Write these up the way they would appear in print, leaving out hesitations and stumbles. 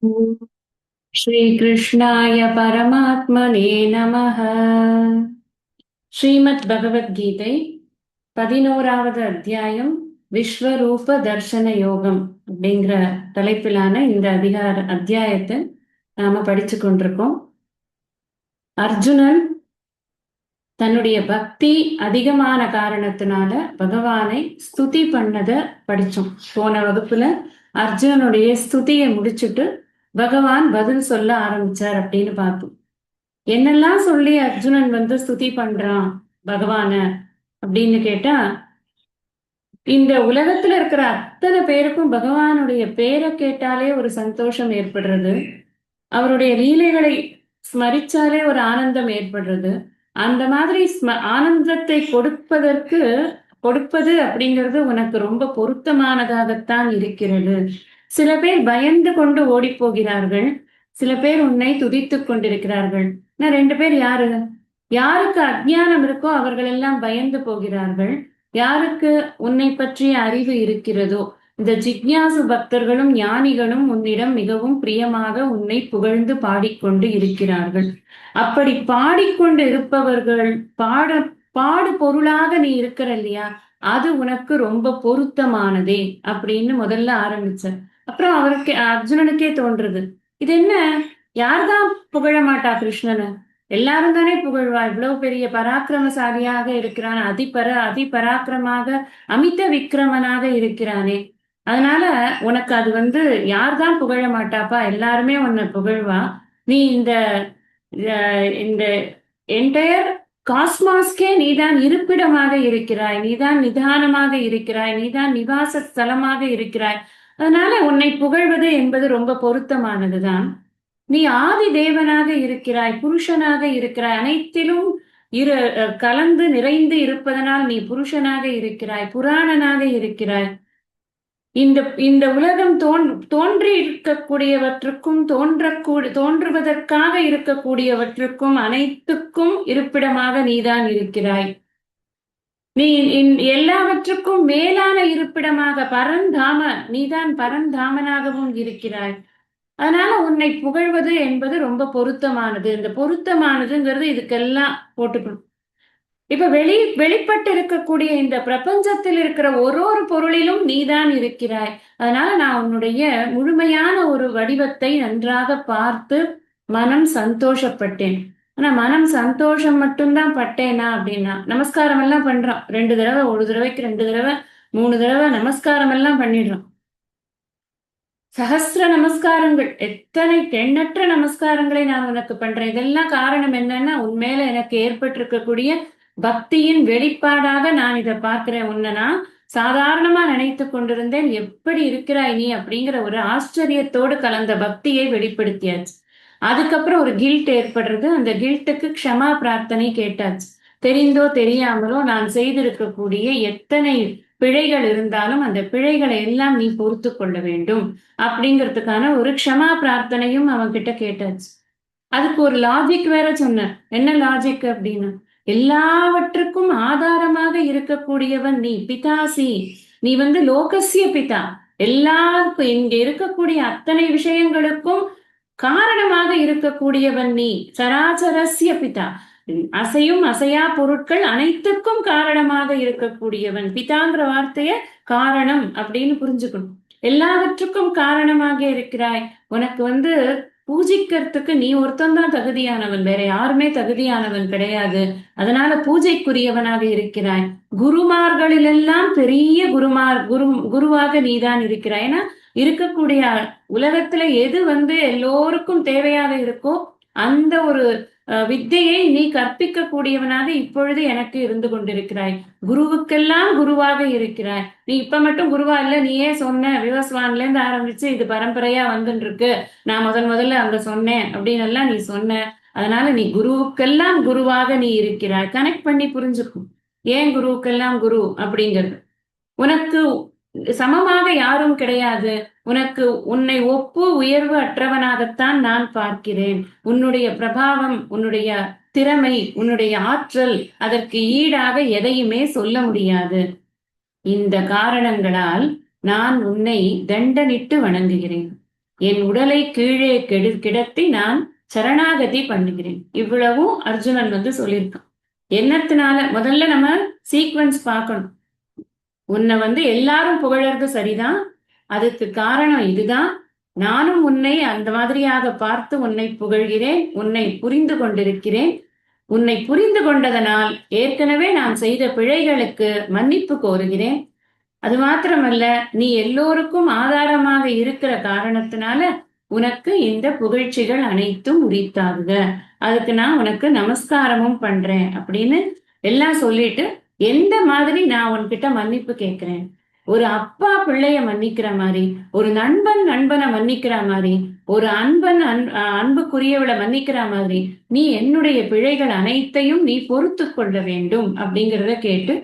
ॐ श्रीकृष्णाय परमात्मने நமः. ஸ்ரீமத் பகவத்கீதை 11வது அத்தியாயம் விஸ்வரூப தர்சன யோகம் அப்படிங்கிற தலைப்பிலான இந்த அத்தியாயத்தை நாம படிச்சு கொண்டிருக்கோம். அர்ஜுனன் தன்னுடைய பக்தி அதிகமான காரணத்தினால பகவானை ஸ்துதி பண்ணத படிச்சோம். போன வகுப்புல அர்ஜுனனுடைய ஸ்துதியை முடிச்சுட்டு பகவான் பதில் சொல்ல ஆரம்பிச்சார் அப்படின்னு பார்த்தோம். என்னெல்லாம் சொல்லி அர்ஜுனன் ஸ்துதி பண்றான் பகவான அப்படின்னு கேட்டா, இந்த உலகத்துல இருக்கிற அத்தனை பேருக்கும் பகவானுடைய பேரை கேட்டாலே ஒரு சந்தோஷம் ஏற்படுறது, அவருடைய லீலைகளை ஸ்மரிச்சாலே ஒரு ஆனந்தம் ஏற்படுறது. அந்த மாதிரி ஆனந்தத்தை கொடுப்பது அப்படிங்கிறது உனக்கு ரொம்ப பொருத்தமானதாகத்தான் இருக்கிறது. சில பேர் பயந்து கொண்டு ஓடி போகிறார்கள், சில பேர் உன்னை துதித்துக் கொண்டிருக்கிறார்கள். நான் ரெண்டு பேர் யாரு? யாருக்கு அஜ்ஞானம் இருக்கோ அவர்கள் எல்லாம் பயந்து போகிறார்கள். யாருக்கு உன்னை பற்றிய அறிவு இருக்கிறதோ, இந்த ஜிக்ஞாசு பக்தர்களும் ஞானிகளும் உன்னிடம் மிகவும் பிரியமாக உன்னை புகழ்ந்து பாடிக்கொண்டு இருக்கிறார்கள். அப்படி பாடிக்கொண்டு இருப்பவர்கள் பாடு பொருளாக நீ இருக்கிற இல்லையா, அது உனக்கு ரொம்ப பொருத்தமானதே அப்படின்னு முதல்ல ஆரம்பிச்ச. அப்புறம் அர்ஜுனனுக்கே தோன்றுது, இது என்ன, யார்தான் புகழ மாட்டா கிருஷ்ணனை? எல்லாரும் தானே புகழ்வா. இவ்வளவு பெரிய பராக்கிரமசாலியாக இருக்கிறான், அதிபராக்கிரமாக அமித விக்ரமனாக இருக்கிறானே. அதனால உனக்கு அது யார்தான் புகழ மாட்டாப்பா, எல்லாருமே உன்னை புகழ்வா. நீ இந்த இந்த என்டையர் காஸ்மாஸ்கே நீதான் இருப்பிடமாக இருக்கிறாய், நீதான் நிதானமாக இருக்கிறாய், நீதான் நிவாச ஸ்தலமாக இருக்கிறாய். அதனால உன்னை புகழ்வது என்பது ரொம்ப பொருத்தமானதுதான். நீ ஆதி தேவனாக இருக்கிறாய், புருஷனாக இருக்கிறாய், அனைத்திலும் கலந்து நிறைந்து இருப்பதனால் நீ புருஷனாக இருக்கிறாய், புராணனாக இருக்கிறாய். இந்த இந்த உலகம் தோன்றி இருக்கக்கூடியவற்றுக்கும் தோன்றுவதற்காக இருக்கக்கூடியவற்றுக்கும் அனைத்துக்கும் இருப்பிடமாக நீதான் இருக்கிறாய். நீ எல்லாவற்றுக்கும் மேலான இருப்பிடமாக பரந்தாம, நீதான் பரந்தாமனாகவும் இருக்கிறாய். அதனால உன்னை புகழ்வது என்பது ரொம்ப பொருத்தமானது. இந்த பொருத்தமானதுங்கிறது இதுக்கெல்லாம் போட்டுக்கணும். இப்ப வெளிப்பட்டு இருக்கக்கூடிய இந்த பிரபஞ்சத்தில் இருக்கிற ஒரு பொருளிலும் நீதான் இருக்கிறாய். அதனால நான் உன்னுடைய முழுமையான ஒரு வடிவத்தை நன்றாக பார்த்து மனம் சந்தோஷப்பட்டேன். ஆனா மனம் சந்தோஷம் மட்டும்தான் பட்டேனா அப்படின்னா, நமஸ்காரம் எல்லாம் பண்றோம், 2 தடவை, ஒரு தடவைக்கு 2 தடவை 3 தடவை நமஸ்காரம் எல்லாம் பண்ணிடுறோம். சகஸ்ர நமஸ்காரங்கள், எத்தனை எண்ணற்ற நமஸ்காரங்களை நான் உனக்கு பண்றேன். இதெல்லாம் காரணம் என்னன்னா, உன்மேல எனக்கு ஏற்பட்டிருக்கக்கூடிய பக்தியின் வெளிப்பாடாக நான் இதை பார்க்கிறேன். உன்னை நான் சாதாரணமா நினைத்து கொண்டிருந்தேன், எப்படி இருக்கிறாய் நீ அப்படிங்கிற ஒரு ஆச்சரியத்தோடு கலந்த பக்தியை வெளிப்படுத்தியாச்சு. அதுக்கப்புறம் ஒரு கில்ட் ஏற்படுறது. அந்த கில்ட்டுக்கு க்ஷமா பிரார்த்தனை கேட்டாச்சு. தெரிந்தோ தெரியாமலோ நான் செய்திருக்கக்கூடிய எத்தனை பிழைகள் இருந்தாலும் அந்த பிழைகளை எல்லாம் நீ பொறுத்து கொள்ள வேண்டும் அப்படிங்கிறதுக்கான ஒரு க்ஷமா பிரார்த்தனையும் அவன் கிட்ட கேட்டாச்சு. அதுக்கு ஒரு லாஜிக் வேற சொன்ன. என்ன லாஜிக் அப்படின்னா, எல்லாவற்றுக்கும் ஆதாரமாக இருக்கக்கூடியவன் நீ, பிதாசி. நீ லோகசிய பிதா. எல்லாருக்கும் இங்க இருக்கக்கூடிய அத்தனை விஷயங்களுக்கும் காரணமாக இருக்கக்கூடியவன் நீ, சராசரஸ்ய பிதா. அசையும் அசையா பொருட்கள் அனைத்துக்கும் காரணமாக இருக்கக்கூடியவன். பிதாங்கிற வார்த்தைய காரணம் அப்படின்னு புரிஞ்சுக்கணும். எல்லாவற்றுக்கும் காரணமாக இருக்கிறாய். உனக்கு பூஜிக்கிறதுக்கு நீ ஒருத்தந்தான் தகுதியானவன், வேற யாருமே தகுதியானவன் கிடையாது. அதனால பூஜைக்குரியவனாக இருக்கிறாய். குருமார்களிலெல்லாம் பெரிய குருவாக நீதான் இருக்கிறாய். ஏன்னா இருக்கக்கூடிய உலகத்துல எது எல்லோருக்கும் தேவையாக இருக்கோ அந்த ஒரு வித்தையை நீ கற்பிக்க கூடியவனாக இப்பொழுது எனக்கு இருந்து கொண்டிருக்கிறாய். குருவுக்கெல்லாம் குருவாக இருக்கிறாய். நீ இப்ப மட்டும் குருவா இல்ல, நீயே சொன்ன, விவஸ்வான்ல இருந்து ஆரம்பிச்சு இது பரம்பரையா வந்துட்டு இருக்கு, நான் முதல்ல அங்க சொன்னேன் அப்படின்னு எல்லாம் நீ சொன்ன. அதனால நீ குருவுக்கெல்லாம் குருவாக நீ இருக்கிறாய். கனெக்ட் பண்ணி புரிஞ்சுக்கும் ஏன் குருவுக்கெல்லாம் குரு அப்படிங்கிறது. உனக்கு சமமாக யாரும் கிடையாது. உன்னை உயர்வு அற்றவனாகத்தான் நான் பார்க்கிறேன். உன்னுடைய பிரபாவம், உன்னுடைய திறமை, உன்னுடைய ஆற்றல், அதற்கு ஈடாக எதையுமே சொல்ல முடியாது. இந்த காரணங்களால் நான் உன்னை தண்டனிட்டு வணங்குகிறேன். என் உடலை கீழே கிடத்தி நான் சரணாகதி பண்ணுகிறேன். இவ்வளவும் அர்ஜுனன் வந்து சொல்லியிருக்கான். என்னத்தினால முதல்ல நம்ம சீக்வன்ஸ் பார்க்கணும். உன்னை வந்து எல்லாரும் புகழறது சரிதான், அதுக்கு காரணம் இதுதான். நானும் உன்னை அந்த மாதிரியாக பார்த்து உன்னை புகழ்கிறேன், உன்னை புரிந்து கொண்டிருக்கிறேன். உன்னை புரிந்து கொண்டதனால் ஏற்கனவே நான் செய்த பிழைகளுக்கு மன்னிப்பு கோருகிறேன். அது மாத்திரமல்ல, நீ எல்லோருக்கும் ஆதாரமாக இருக்கிற காரணத்தினால உனக்கு இந்த புகழ்ச்சிகள் அனைத்தும் உரித்தாகுக. அதுக்கு நான் உனக்கு நமஸ்காரமும் பண்றேன் அப்படின்னு எல்லாம் சொல்லிட்டு, எந்த மாதிரி நான் உன்கிட்ட மன்னிப்பு கேட்கிறேன், ஒரு அப்பா பிள்ளைய மன்னிக்கிற மாதிரி, ஒரு நண்பன் நண்பனை மன்னிக்கிற மாதிரி, ஒரு அன்புக்குரியவளை மன்னிக்கிற மாதிரி நீ என்னுடைய பிழைகள் அனைத்தையும் நீ பொறுத்து கொள்ள வேண்டும் அப்படிங்கிறத கேட்டு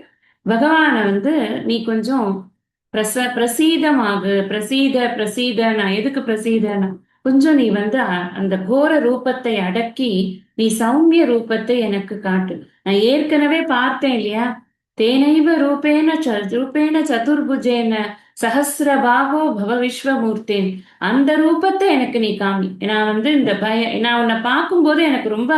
பகவான வந்து நீ கொஞ்சம் பிரசீத நான் எதுக்கு பிரசீதனா, கொஞ்சம் நீ வந்து அந்த கோர ரூபத்தை அடக்கி நீ சௌமிய ரூபத்தை எனக்கு காட்டு. நான் ஏற்கனவே பார்த்தேன் இல்லையா, தேனைவ ரூபேன சதுர்புஜேன சஹசிரபாகோ பவ விஸ்வமூர்த்தேன். அந்த ரூபத்தை எனக்கு நீ காமி. நான் வந்து நான் உன்னை பார்க்கும்போது எனக்கு ரொம்ப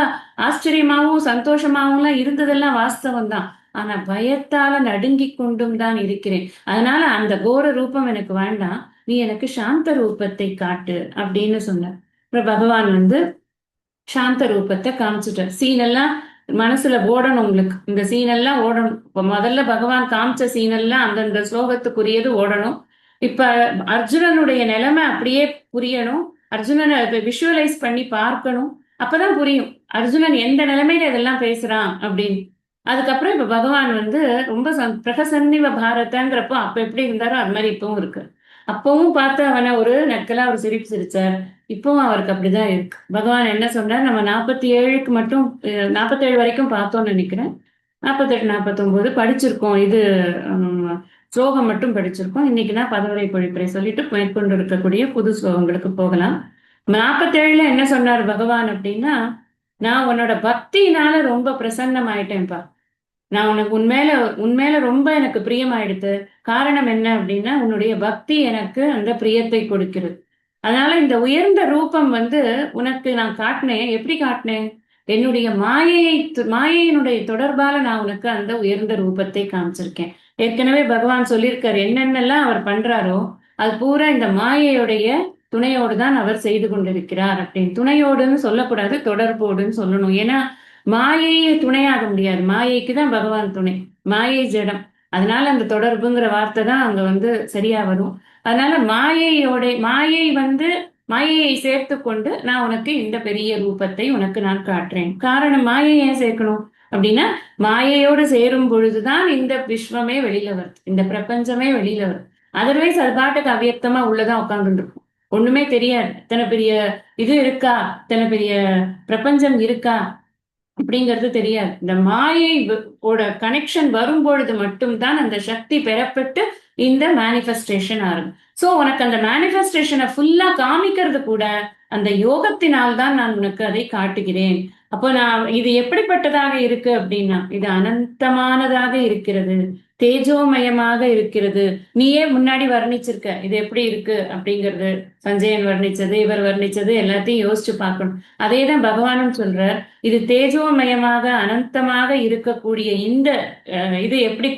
ஆச்சரியமாவும் சந்தோஷமாவும் இருந்ததெல்லாம் வாஸ்தவம் தான். ஆனா பயத்தால நடுங்கி கொண்டும் தான் இருக்கிறேன். அதனால அந்த கோர ரூபம் எனக்கு வேண்டாம், நீ எனக்கு சாந்த ரூபத்தை காட்டு அப்படின்னு சொன்னார். அப்புறம் பகவான் வந்து சாந்த ரூபத்தை காமிச்சிட்டார். சீனெல்லாம் மனசுல ஓடணும் உங்களுக்கு, இந்த சீனெல்லாம் ஓடணும். இப்ப முதல்ல பகவான் காமிச்ச சீனெல்லாம் அந்தந்த ஸ்லோகத்துக்குரியது ஓடணும். இப்ப அர்ஜுனனுடைய நிலைமை அப்படியே புரியணும். அர்ஜுனனை விஷுவலைஸ் பண்ணி பார்க்கணும். அப்பதான் புரியும் அர்ஜுனன் எந்த நிலைமையில இதெல்லாம் பேசுறான் அப்படின்னு. அதுக்கப்புறம் இப்ப பகவான் வந்து ரொம்ப பிரகசன்னிவ பாரதங்கிறப்போ அப்ப எப்படி இருந்தாரோ அது மாதிரி இப்பவும் இருக்கு. அப்பவும் பார்த்து அவனை ஒரு நக்கலா ஒரு சிரிப்பு சிரிச்சார். இப்பவும் அவருக்கு அப்படிதான் இருக்கு. பகவான் என்ன சொன்னார், நம்ம 47க்கு மட்டும் 47 வரைக்கும் பார்த்தோம்னு நினைக்கிறேன். 48 49 படிச்சிருக்கோம். இது ஸ்லோகம் மட்டும் படிச்சிருக்கோம். இன்னைக்கு நான் பதவரை பொழிப்புரை சொல்லிட்டு மேற்கொண்டு இருக்கக்கூடிய புது ஸ்லோகங்களுக்கு போகலாம். 47ல என்ன சொன்னார் பகவான் அப்படின்னா, நான் உன்னோட பக்தியினால ரொம்ப பிரசன்னம் ஆயிட்டேன்ப்பா. நான் உனக்கு உன்மேல ரொம்ப எனக்கு பிரியமாயிடுத்து. காரணம் என்ன அப்படின்னா, உன்னுடைய பக்தி எனக்கு அந்த பிரியத்தை கொடுக்கிறது. அதனால இந்த உயர்ந்த ரூபம் வந்து உனக்கு நான் காட்டினேன். எப்படி காட்டினேன், என்னுடைய மாயையினுடைய தொடர்பால நான் உனக்கு அந்த உயர்ந்த ரூபத்தை காமிச்சிருக்கேன். ஏற்கனவே பகவான் சொல்லியிருக்காரு, என்னென்னலாம் அவர் பண்றாரோ அது பூரா இந்த மாயையுடைய துணையோடு தான் அவர் செய்து கொண்டிருக்கிறார் அப்படின்னு. துணையோடுன்னு சொல்லக்கூடாது, தொடர்போடுன்னு சொல்லணும். ஏன்னா மாயையை துணையாக முடியாது, மாயைக்கு தான் பகவான் துணை. மாயை ஜடம், அதனால அந்த தொடர்புங்கிற வார்த்தை தான் அங்க வந்து சரியா வரும். அதனால மாயையை சேர்த்து கொண்டு நான் உனக்கு இந்த பெரிய ரூபத்தை உனக்கு நான் காட்டுறேன். காரணம் மாயை ஏன் சேர்க்கணும் அப்படின்னா, மாயையோடு சேரும் பொழுதுதான் இந்த விஸ்வமே வெளியில வருது, இந்த பிரபஞ்சமே வெளியில வருது. அதர்வைஸ் அது பாட்டுக்கு அவ்வியக்தமா உள்ளதான் உட்கார்ந்து இருக்கும், ஒண்ணுமே தெரியாது. இத்தனை பெரிய இது இருக்கா, இத்தனை பெரிய பிரபஞ்சம் இருக்கா அப்படிங்கிறது தெரியாது. இந்த மாயை கனெக்ஷன் வரும்பொழுது மட்டும்தான் அந்த சக்தி பெறப்பட்டு இந்த மேனிஃபெஸ்டேஷன் ஆகும். சோ உனக்கு அந்த மேனிஃபெஸ்டேஷனை ஃபுல்லா காமிக்கிறது கூட அந்த யோகத்தினால் தான் நான் உனக்கு அதை காட்டுகிறேன். அப்போ நான் இது எப்படிப்பட்டதாக இருக்கு அப்படின்னா, இது அனந்தமானதாக இருக்கிறது, தேஜோமயமாக இருக்கிறது. நீயே முன்னாடி வர்ணிச்சிருக்க இது எப்படி இருக்கு அப்படிங்கிறது. சஞ்சயன் வர்ணிச்சது, இவர் வர்ணிச்சது எல்லாத்தையும் யோசிச்சு பார்க்கணும். அதே தான் பகவானும் சொல்றார், இது தேஜோமயமாக அனந்தமாக இருக்கக்கூடிய இந்த இது எப்படி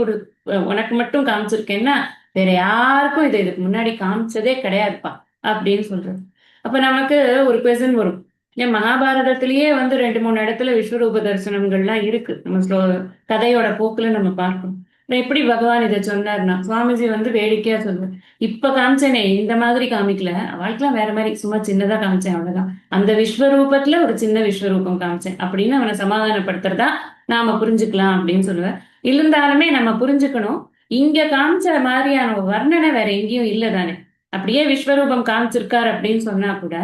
உனக்கு மட்டும் காமிச்சிருக்கேன்னா வேற யாருக்கும் இதுக்கு முன்னாடி காமிச்சதே கிடையாதுப்பா அப்படின்னு சொல்றது. அப்ப நமக்கு ஒரு கொஸ்டின் வரும், ஏன் மகாபாரதத்திலேயே வந்து 2-3 இடத்துல விஸ்வரூப தரிசனங்கள்லாம் இருக்கு. நம்ம கதையோட போக்குல நம்ம பார்க்கணும். எப்படி பகவான் இதை சொன்னார்னா, சுவாமிஜி வந்து வேடிக்கையா சொல்லுவார், இப்ப காமிச்சேனே இந்த மாதிரி காமிக்கல, அவளுக்குலாம் வேற மாதிரி சும்மா சின்னதா காமிச்சேன், அவ்வளவுதான். அந்த விஸ்வரூபத்துல ஒரு சின்ன விஸ்வரூபம் காமிச்சேன் அப்படின்னு அவனை சமாதானப்படுத்துறதா நாம புரிஞ்சுக்கலாம் அப்படின்னு சொல்லுவேன். இருந்தாலுமே நம்ம புரிஞ்சுக்கணும், இங்க காமிச்ச மாதிரியான வர்ணனை வேற எங்கேயும் இல்லை தானே. அப்படியே விஸ்வரூபம் காமிச்சிருக்காரு அப்படின்னு சொன்னா கூட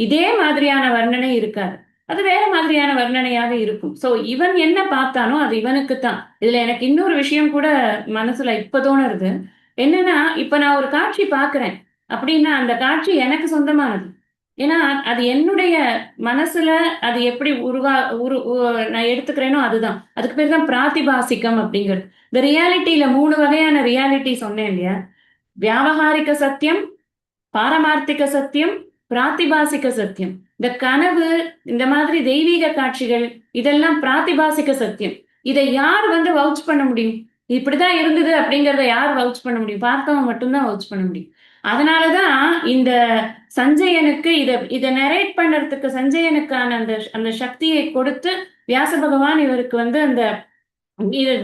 இதே மாதிரியான வர்ணனை இருக்காது, அது வேற மாதிரியான வர்ணனையாக இருக்கும். சோ இவன் என்ன பார்த்தானோ அது இவனுக்கு தான். இதுல எனக்கு இன்னொரு விஷயம் கூட மனசுல இப்ப தோணுறது என்னன்னா, இப்ப நான் ஒரு காட்சி பாக்குறேன் அப்படின்னா அந்த காட்சி எனக்கு சொந்தமானது. ஏன்னா அது என்னுடைய மனசுல அது எப்படி நான் எடுத்துக்கிறேனோ அதுதான். அதுக்கு பேர் தான் பிராத்திபாசிக்கம் அப்படிங்கிறது. இந்த ரியாலிட்டியில 3 வகையான ரியாலிட்டி சொன்னேன் இல்லையா, வியாவகாரிக சத்தியம், பாரமார்த்திக சத்தியம், பிராத்திபாசிக சத்தியம். இந்த கனவு, இந்த மாதிரி தெய்வீக காட்சிகள், இதெல்லாம் பிராத்திபாசிக சத்தியம். இதை யார் வந்து வவுச் பண்ண முடியும்? இப்படிதான் இருந்தது அப்படிங்கறத யார் வவுச் பண்ண முடியும்? பார்த்தவன் மட்டும்தான் வவுச் பண்ண முடியும். அதனாலதான் இந்த சஞ்சயனுக்கு இதை நரேட் பண்றதுக்கு சஞ்சயனுக்கான அந்த அந்த சக்தியை கொடுத்து வியாச பகவான் இவருக்கு வந்து அந்த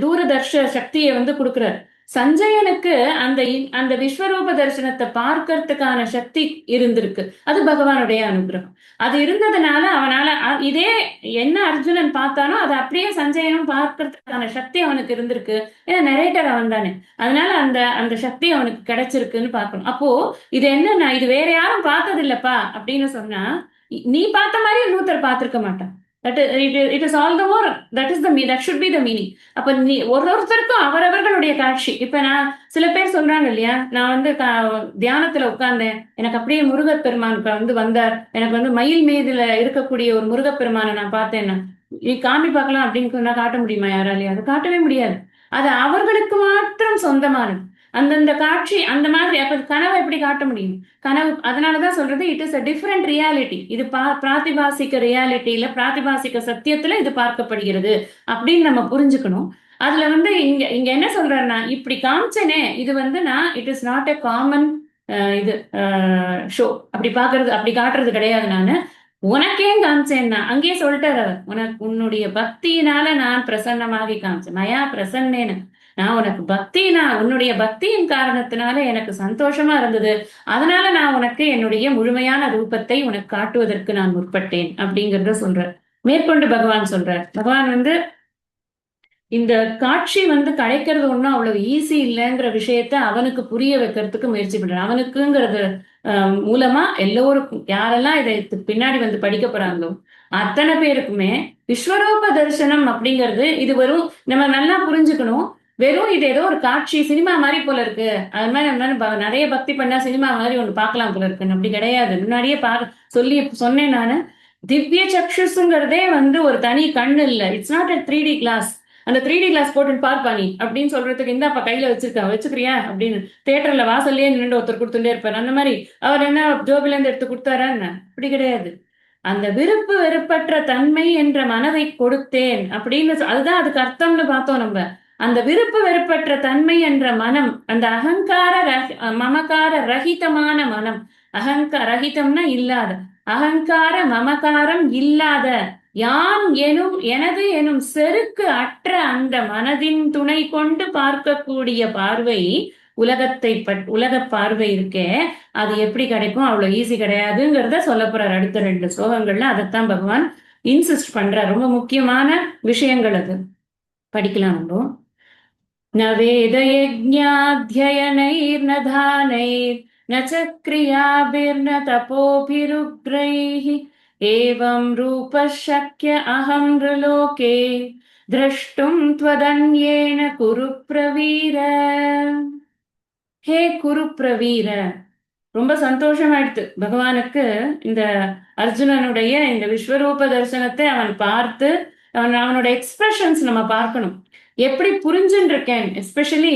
தூரதர்ஷ சக்தியை வந்து கொடுக்கிறார். சஞ்சயனுக்கு அந்த அந்த விஸ்வரூப தரிசனத்தை பார்க்கறதுக்கான சக்தி இருந்திருக்கு. அது பகவானுடைய அனுகிரகம். அது இருந்ததுனால அவனால இதே என்ன அர்ஜுனன் பார்த்தானோ அதை அப்படியே சஞ்சயனும் பார்க்கறதுக்கான சக்தி அவனுக்கு இருந்திருக்கு. ஏன்னா நரேட்டர் அவன் தானே. அதனால அந்த அந்த சக்தி அவனுக்கு கிடைச்சிருக்குன்னு பார்க்கணும். அப்போ இது என்னன்னா, இது வேற யாரும் பார்த்தது இல்லப்பா அப்படின்னு சொன்னா, நீ பார்த்த மாதிரி இன்னொருத்தர் பார்த்திருக்க மாட்டான். It is all the more, that should be the meaning. அப்ப நீ ஒருத்தருக்கும் அவரவர்களுடைய காட்சி. இப்ப நான் சில பேர் சொல்றாங்க இல்லையா, நான் வந்து தியானத்துல உட்கார்ந்தேன், எனக்கு அப்படியே முருகப்பெருமான் வந்து வந்தார், எனக்கு வந்து மயில் மீதுல இருக்கக்கூடிய ஒரு முருகப்பெருமானை நான் பார்த்தேன்னா, நீ காமி பார்க்கலாம் அப்படின்னு சொன்னா காட்ட முடியுமா யாராலையும்? அது காட்டவே முடியாது. அது அவர்களுக்கு மாத்திரம் சொந்தமானது. அந்தந்த காட்சி அந்த மாதிரி. அப்ப கனவை எப்படி காட்ட முடியும்? கனவு அதனாலதான் சொல்றது, it is a different reality. இது பிராத்திபாசிக்க ரியாலிட்டியில, பிராத்திபாசிக்க சத்தியத்துல இது பார்க்கப்படுகிறது அப்படின்னு நம்ம புரிஞ்சுக்கணும். அதுல வந்து இங்க இங்க என்ன சொல்றேன்னா, இப்படி காமிச்சனே, இது வந்து நான் it is not a common இது ஷோ. அப்படி பாக்குறது, அப்படி காட்டுறது கிடையாது. நானு உனக்கே காமிச்சேன்னா அங்கேயே சொல்லிட்டார் அவர், உன்னுடைய பக்தியினால நான் பிரசன்னமாகி காமிச்சேன். மயா பிரசன்னேன்னு. நான் உனக்கு உன்னுடைய பக்தியின் காரணத்தினால எனக்கு சந்தோஷமா இருந்தது. அதனால நான் உனக்கு என்னுடைய முழுமையான ரூபத்தை உனக்கு காட்டுவதற்கு நான் முற்பட்டேன் அப்படிங்கறத சொல்ற. மேற்கொண்டு பகவான் சொல்றார். பகவான் வந்து இந்த காட்சி வந்து கிடைக்கிறது ஒன்றும் அவ்வளவு ஈஸி இல்லைங்கிற விஷயத்த அவனுக்கு புரிய வைக்கிறதுக்கு முயற்சி பண்றான். அவனுக்குங்கிறது மூலமா எல்லோருக்கும், யாரெல்லாம் இதை பின்னாடி வந்து படிக்க போறாங்களோ அத்தனை பேருக்குமே விஸ்வரூப தரிசனம் அப்படிங்கிறது இது வரும். நம்ம நல்லா புரிஞ்சுக்கணும். வெறும் இது ஏதோ ஒரு காட்சி, சினிமா மாதிரி போல இருக்கு, அது மாதிரி நம்ம நிறைய பக்தி பண்ணா சினிமா மாதிரி ஒண்ணு பார்க்கலாம் போல இருக்குன்னு அப்படி கிடையாது. முன்னாடியே சொன்னேன் நானு. திவ்ய சக்ஷுங்கிறதே வந்து ஒரு தனி கண்ணு இல்ல. It's not a 3D glass. அந்த 3D கிளாஸ் போட்டு பார்ப்பா நீ அப்படின்னு சொல்றதுக்கு, இந்தாப்பா கையில வச்சுக்கிறியா அப்படின்னு தியேட்டர்ல வாசல்லே நின்று ஒருத்தர் கொடுத்துட்டே இருப்பாரு. அந்த மாதிரி அவர் என்ன ஜோபில இருந்து எடுத்து கொடுத்தாரா என்ன? அப்படி கிடையாது. அந்த விருப்பு வெறுப்பற்ற தன்மை என்ற மனதை கொடுத்தேன் அப்படின்னு, அதுதான் அதுக்கு அர்த்தம்னு பார்த்தோம் நம்ம. அந்த விருப்பு வெறுப்பற்ற தன்மை என்ற மனம், அந்த அகங்கார மமகார ரஹிதமான மனம். ரஹிதம்னா இல்லாத, அகங்கார மமகாரம் இல்லாத, யான் எனும் எனது எனும் செருக்கு அற்ற அந்த மனதின் துணை கொண்டு பார்க்கக்கூடிய பார்வை, உலக பார்வை இருக்கே, அது எப்படி கிடைக்கும்? அவ்வளவு ஈஸி கிடையாதுங்கிறத சொல்ல போறார் அடுத்த 2 ஸ்லோகங்கள்ல. அதைத்தான் பகவான் இன்சிஸ்ட் பண்றார். ரொம்ப முக்கியமான விஷயங்கள் அது. படிக்கலாம் நம்ம. न वेदयज्ञाध्ययनैर्न दानैर्न च क्रियाभिर्न तपोभिरुग्रैः एवं रूपः शक्य अहं नृलोके द्रष्टुं त्वदन्येन कुरु प्रवीर. ஹே குரு பிரவீர. ரொம்ப சந்தோஷமாயிடுத்து பகவானுக்கு இந்த அர்ஜுனனுடைய இந்த விஸ்வரூப தரிசனத்தை அவன் பார்த்து. அவனோட எக்ஸ்பிரஷன்ஸ் நம்ம பார்க்கணும், எப்படி புரிஞ்சுட்டு இருக்கேன். எஸ்பெஷலி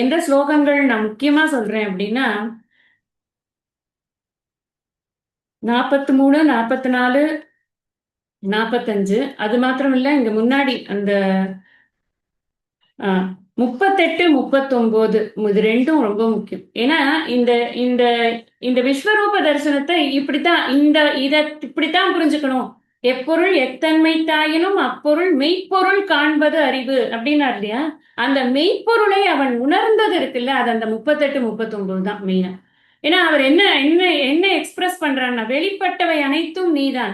எந்த ஸ்லோகங்கள் நான் முக்கியமா சொல்றேன் அப்படின்னா, 43, 44, 45. அது மாத்திரம் இல்ல, இங்க முன்னாடி அந்த 38, 39 இது ரெண்டும் ரொம்ப முக்கியம். ஏன்னா இந்த இந்த இந்த விஸ்வரூப தரிசனத்தை இப்படித்தான் புரிஞ்சுக்கணும். எப்பொருள் எத்தன்மை தாயினும் அப்பொருள் மெய்ப்பொருள் காண்பது அறிவு அப்படின்னா இல்லையா, அந்த மெய்ப்பொருளை அவன் உணர்ந்தது இருக்குல்ல, அது அந்த 38, 39 தான் மெயினா. ஏன்னா அவர் என்ன என்ன என்ன எக்ஸ்பிரஸ் பண்றான்னா, வெளிப்பட்டவை அனைத்தும் நீதான்,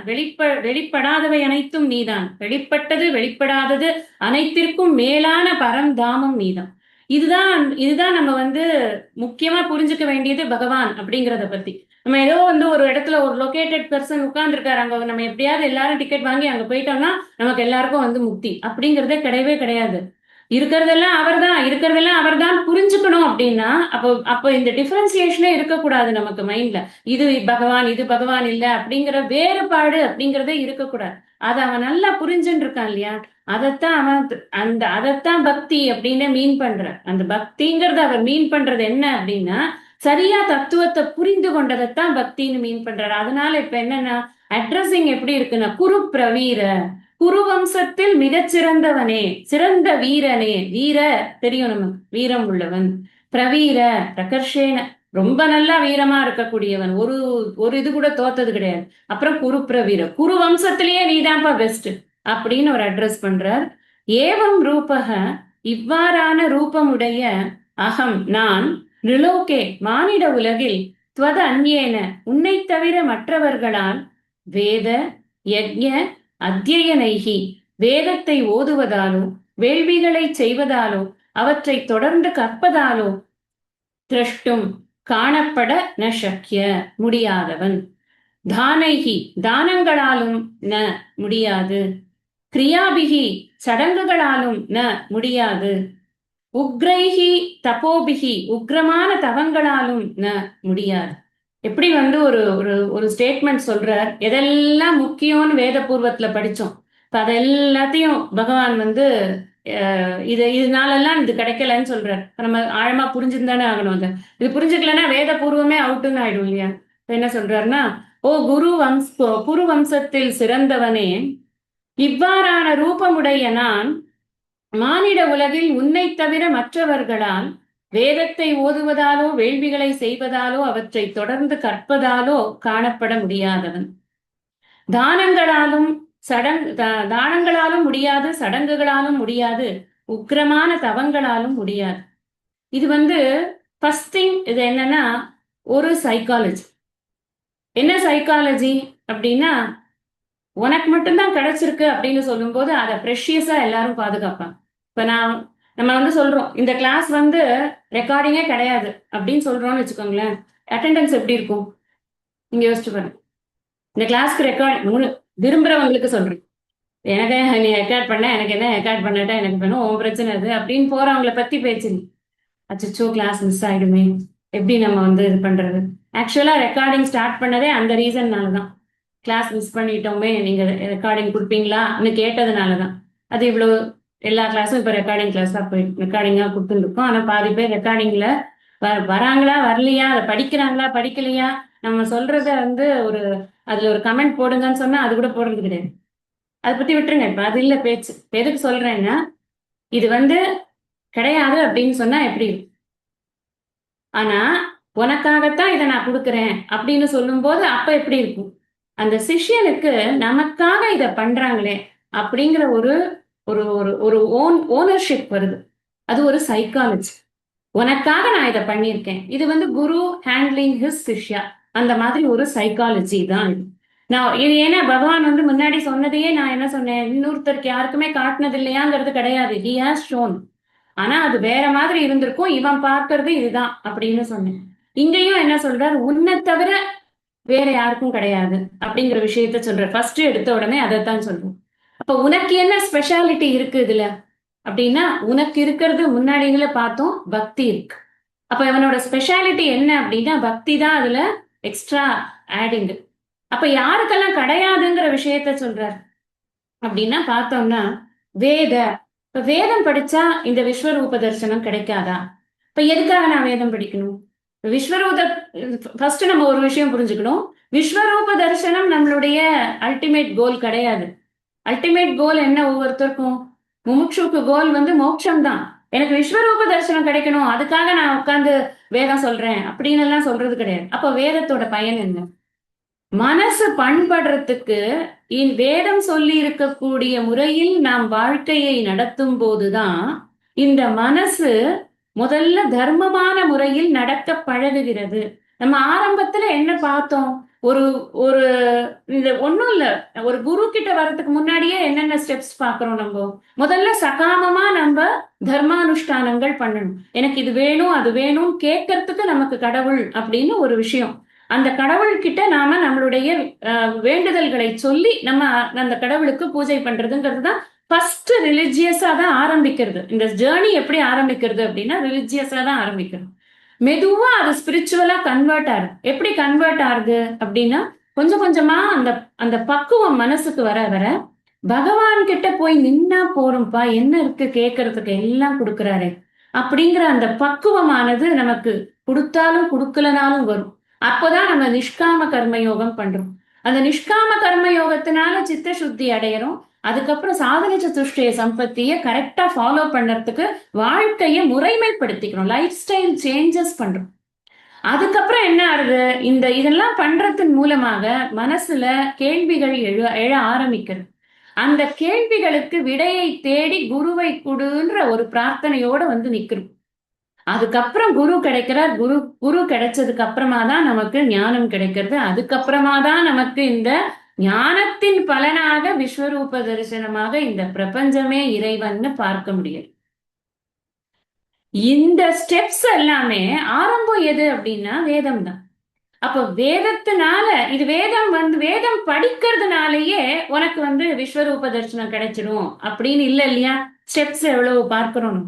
வெளிப்படாதவை அனைத்தும் நீதான், வெளிப்பட்டது வெளிப்படாதது அனைத்திற்கும் மேலான பரந்தாமம் நீதான். இதுதான் நம்ம வந்து முக்கியமா புரிஞ்சுக்க வேண்டியது பகவான் அப்படிங்கிறத பத்தி. நம்ம ஏதோ வந்து ஒரு இடத்துல ஒரு லொகேட்டட் பர்சன் உட்கார்ந்துருக்காரு, அங்க நம்ம எப்படியாவது எல்லாரும் டிக்கெட் வாங்கி அங்க போயிட்டோம்னா நமக்கு எல்லாருக்கும் வந்து முக்தி அப்படிங்கிறதே கிடையவே கிடையாது. இருக்கிறதெல்லாம் அவர் தான் புரிஞ்சுக்கணும். அப்படின்னா அப்போ இந்த டிஃபரன்சியேஷனே இருக்கக்கூடாது நமக்கு மைண்ட்ல. இது பகவான் இல்ல அப்படிங்கிற வேறுபாடு அப்படிங்கறதே இருக்கக்கூடாது. அதை அவன் நல்லா புரிஞ்சுட்டு இருக்கான் இல்லையா, அதைத்தான் பக்தி அப்படின்னு மீன் பண்ற. அந்த பக்திங்கிறத அவர் மீன் பண்றது என்ன அப்படின்னா, சரியா தத்துவத்தை புரிந்து கொண்டதைத்தான் பக்தின்னு மீன் பண்றாரு. அதனால இப்ப என்னன்னா அட்ரஸிங் எப்படி இருக்குன்னா, குரு பிரவீர, குரு வம்சத்தில் மிகச்சிறந்தவனே, சிறந்த வீரனே, வீர தெரியும் நமக்கு, வீரம் உள்ளவன், பிரவீர பிரகர்ஷேன, ரொம்ப நல்லா வீரமா இருக்கக்கூடியவன், ஒரு ஒரு இது கூட தோத்தது கிடையாது. அப்புறம் குரு பிரவீர, குரு வம்சத்திலேயே நீதான்ப்பா பெஸ்ட் அப்படின்னு ஒரு அட்ரஸ் பண்றார். ஏவம் ரூபக, இவ்வாறான ரூபமுடைய அகம் நான், நிலோகே மானிட உலகில், துவத அந்யேன உன்னை தவிர மற்றவர்களால், வேத யஜ்ஞ அத்தியனைகி வேதத்தை ஓதுவதாலோ வேள்விகளை செய்வதாலோ அவற்றை தொடர்ந்து கற்பதாலோ திரஷ்டும் காணப்பட ந சக்கிய முடியாதவன், தானைகி தானங்களாலும் ந முடியாது, கிரியாபிகி சடங்குகளாலும் ந முடியாது, உக்ரைஹி தபோபிகி உக்ரமான தவங்களாலும் ந முடியாது. எப்படி ஒரு ஒரு ஒரு ஸ்டேட்மெண்ட் சொல்றார், எதெல்லாம் முக்கியம்னு வேத பூர்வத்துல படிச்சோம். இப்ப அது எல்லாத்தையும் பகவான் இது இதனாலெல்லாம் இது கிடைக்கலன்னு சொல்றார். நம்ம ஆழமா புரிஞ்சுதானே ஆகணும். அது இது புரிஞ்சுக்கலன்னா வேத பூர்வமே அவுட்டுன்னு ஆயிடும் இல்லையா? என்ன சொல்றாருன்னா, ஓ குரு வம்சத்தில் சிறந்தவனே, இவ்வாறான ரூபமுடைய நான் மானிட உலகில் உன்னை தவிர மற்றவர்களால் வேதத்தை ஓதுவதாலோ வேள்விகளை செய்வதாலோ அவற்றை தொடர்ந்து கற்பதாலோ காணப்பட முடியாதவன், தானங்களாலும் தானங்களாலும் முடியாது, சடங்குகளாலும் முடியாது, உக்கிரமான தவங்களாலும் முடியாது. இது ஃபர்ஸ்ட் திங் இது என்னன்னா ஒரு சைக்காலஜி. என்ன சைக்காலஜி அப்படின்னா, உனக்கு மட்டும்தான் கிடைச்சிருக்கு அப்படின்னு சொல்லும் போது அதை ப்ரெஷியஸா எல்லாரும் பாதுகாப்பாங்க. இப்ப நம்ம சொல்றோம் இந்த கிளாஸ் ரெக்கார்டிங்கே கிடையாது அப்படின்னு சொல்றோம்னு வச்சுக்கோங்களேன், அட்டெண்டன்ஸ் எப்படி இருக்கும் நீங்க யோசிச்சு பாருங்க. இந்த கிளாஸ்க்கு ரெக்கார்ட் விரும்புறவங்களுக்கு சொல்றேன், எனக்கு நீ ரெக்கார்ட் பண்ண எனக்கு என்ன, ரெக்கார்ட் பண்ணட்டா எனக்கு வேணும், உன் பிரச்சனை அது அப்படின்னு போறவங்கள பத்தி பேச்சு. அச்சோ கிளாஸ் மிஸ் ஆயிடுமே, எப்படி நம்ம இது பண்றது. ஆக்சுவலா ரெக்கார்டிங் ஸ்டார்ட் பண்ணதே அந்த ரீசன்னாலதான். கிளாஸ் மிஸ் பண்ணிட்டோமே, நீங்க ரெக்கார்டிங் கொடுப்பீங்களான்னு கேட்டதுனாலதான். அது இவ்வளவு எல்லா கிளாஸும் இப்ப ரெக்கார்டிங் கிளாஸா போய் ரெக்கார்டிங்கா கொடுத்துருக்கோம். ஆனா பாதி பேர் ரெக்கார்டிங்ல வராங்களா வரலையா, அதை படிக்கிறாங்களா படிக்கலையா, நம்ம சொல்றத ஒரு அதுல ஒரு கமெண்ட் போடுங்கன்னு சொன்னா அது கூட போடுறது கிடையாது. அதை பத்தி விட்டுருங்க, இப்ப அது இல்ல பேச்சு. எதுக்கு சொல்றேன்னா, இது கிடையாது அப்படின்னு சொன்னா எப்படி இருக்கும். ஆனா உனக்காகத்தான் இதை நான் கொடுக்குறேன் அப்படின்னு சொல்லும் போது அப்ப எப்படி இருக்கும், அந்த சிஷ்யனுக்கு நமக்காக இதை பண்றாங்களே அப்படிங்கிற ஒரு ஒரு ஒரு ஓனர்ஷிப் வருது. அது ஒரு சைக்காலஜி. உனக்காக நான் இதை பண்ணியிருக்கேன். இது குரு ஹேண்ட்லிங் ஹிஸ் சிஷ்யா, அந்த மாதிரி ஒரு சைக்காலஜி தான் இது. நான் இது ஏன்னா பகவான் முன்னாடி சொன்னதையே நான் என்ன சொன்னேன், இன்னொருத்தருக்கு யாருக்குமே காட்டினது இல்லையாங்கிறது கிடையாது. He has shown. ஆனா அது வேற மாதிரி இருந்திருக்கும், இவன் பார்க்கறது இதுதான் அப்படின்னு சொன்னேன். இங்கேயும் என்ன சொல்றாரு, உன்னை தவிர வேற யாருக்கும் கிடையாது அப்படிங்கிற விஷயத்த சொல்ற. ஃபர்ஸ்ட் எடுத்த உடனே அதைத்தான் சொல்றோம். அப்ப உனக்கு என்ன ஸ்பெஷாலிட்டி இருக்கு இதுல அப்படின்னா, உனக்கு இருக்கிறது முன்னாடி இதுல பார்த்தோம், பக்தி இருக்கு. அப்ப இவனோட ஸ்பெஷாலிட்டி என்ன அப்படின்னா பக்தி தான் அதுல எக்ஸ்ட்ரா ஆடிங். அப்ப யாருக்கெல்லாம் கிடையாதுங்கிற விஷயத்த சொல்றார் அப்படின்னா பார்த்தோம்னா, வேத இப்ப வேதம் படிச்சா இந்த விஸ்வரூப தரிசனம் கிடைக்காதா? இப்ப எதுக்காக நான் வேதம் படிக்கணும்? விஸ்வரூப ஃபர்ஸ்ட் நம்ம ஒரு விஷயம் புரிஞ்சுக்கணும், விஸ்வரூப தரிசனம் நம்மளுடைய அல்டிமேட் கோல் கிடையாது. அல்டிமேட் கோல் என்ன ஒவ்வொருத்தருக்கும்? முமுட்சுக்கு கோல் மோட்சம் தான். எனக்கு விஸ்வரூப தரிசனம் கிடைக்கணும், அதுக்காக நான் உட்கார்ந்து வேதம் சொல்றேன் அப்படின்னு எல்லாம் சொல்றது கிடையாது. அப்ப வேதத்தோட பயன் என்ன? மனசு பண்படுறதுக்கு வேதம் சொல்லி இருக்கக்கூடிய முறையில் நாம் வாழ்க்கையை நடத்தும் போதுதான் இந்த மனசு முதல்ல தர்மமான முறையில் நடக்க பழகுகிறது. நம்ம ஆரம்பத்துல என்ன பார்த்தோம், ஒரு ஒரு இந்த ஒண்ணும் இல்ல, ஒரு குரு கிட்ட வர்றதுக்கு முன்னாடியே என்னென்ன ஸ்டெப்ஸ் பாக்குறோம். நம்ம முதல்ல சகாமமா நம்ம தர்மானுஷ்டானங்கள் பண்ணணும். எனக்கு இது வேணும் அது வேணும் கேட்கறதுக்கு நமக்கு கடவுள் அப்படின்னு ஒரு விஷயம். அந்த கடவுள்கிட்ட நாம நம்மளுடைய வேண்டுதல்களை சொல்லி நம்ம அந்த கடவுளுக்கு பூஜை பண்றதுங்கிறது தான் ஃபர்ஸ்ட் ரிலிஜியஸா தான் ஆரம்பிக்கிறது. இந்த ஜேர்னி எப்படி ஆரம்பிக்கிறது அப்படின்னா ரிலிஜியஸா தான் ஆரம்பிக்கிறது. மெதுவா அது ஸ்பிரிச்சுவலா கன்வெர்ட் ஆகுது. எப்படி கன்வெர்ட் ஆகுது அப்படின்னா, கொஞ்சம் கொஞ்சமா அந்த அந்த பக்குவம் மனசுக்கு வர வர பகவான் கிட்ட போய் நின்னா போறோம்ப்பா, என்ன இருக்கு கேட்கறதுக்கு, எல்லாம் கொடுக்குறாரு. அப்படிங்கிற அந்த பக்குவமானது நமக்கு கொடுத்தாலும் கொடுக்கலனாலும் வரும். அப்போதான் நம்ம நிஷ்காம கர்மயோகம் பண்றோம். அந்த நிஷ்காம கர்மயோகத்தினால சித்த சுத்தி அடையிறோம். அதுக்கப்புறம் சாதனை சதுஷ்டய சம்பத்திய கரெக்டா ஃபாலோ பண்றதுக்கு வாழ்க்கையை முறைமைப்படுத்திக்கிறோம். லைஃப் ஸ்டைல் சேஞ்சஸ் பண்றோம். அதுக்கப்புறம் என்ன ஆகுது, இதெல்லாம் பண்றதன் மூலமாக மனசுல கேள்விகள் எழ ஆரம்பிக்கிறது. அந்த கேள்விகளுக்கு விடையை தேடி குருவை குடுன்ற ஒரு பிரார்த்தனையோட வந்து நிக்கிறோம். அதுக்கப்புறம் குரு கிடைக்கிறார். குரு கிடைச்சதுக்கு அப்புறமா தான் நமக்கு ஞானம் கிடைக்கிறது. அதுக்கப்புறமா தான் நமக்கு இந்த ஞானத்தின் பலனாக விஸ்வரூப தரிசனமாக இந்த பிரபஞ்சமே இறைவன்னு பார்க்க முடியும். இந்த ஸ்டெப்ஸ் எல்லாமே ஆரம்பம் எது அப்படின்னா வேதம் தான். அப்ப வேதத்தினால இது வேதம் படிக்கிறதுனாலயே உனக்கு வந்து விஸ்வரூப தரிசனம் கிடைச்சிடும் அப்படின்னு இல்ல இல்லையா? ஸ்டெப்ஸ் எவ்வளவு பார்க்கிறோம்.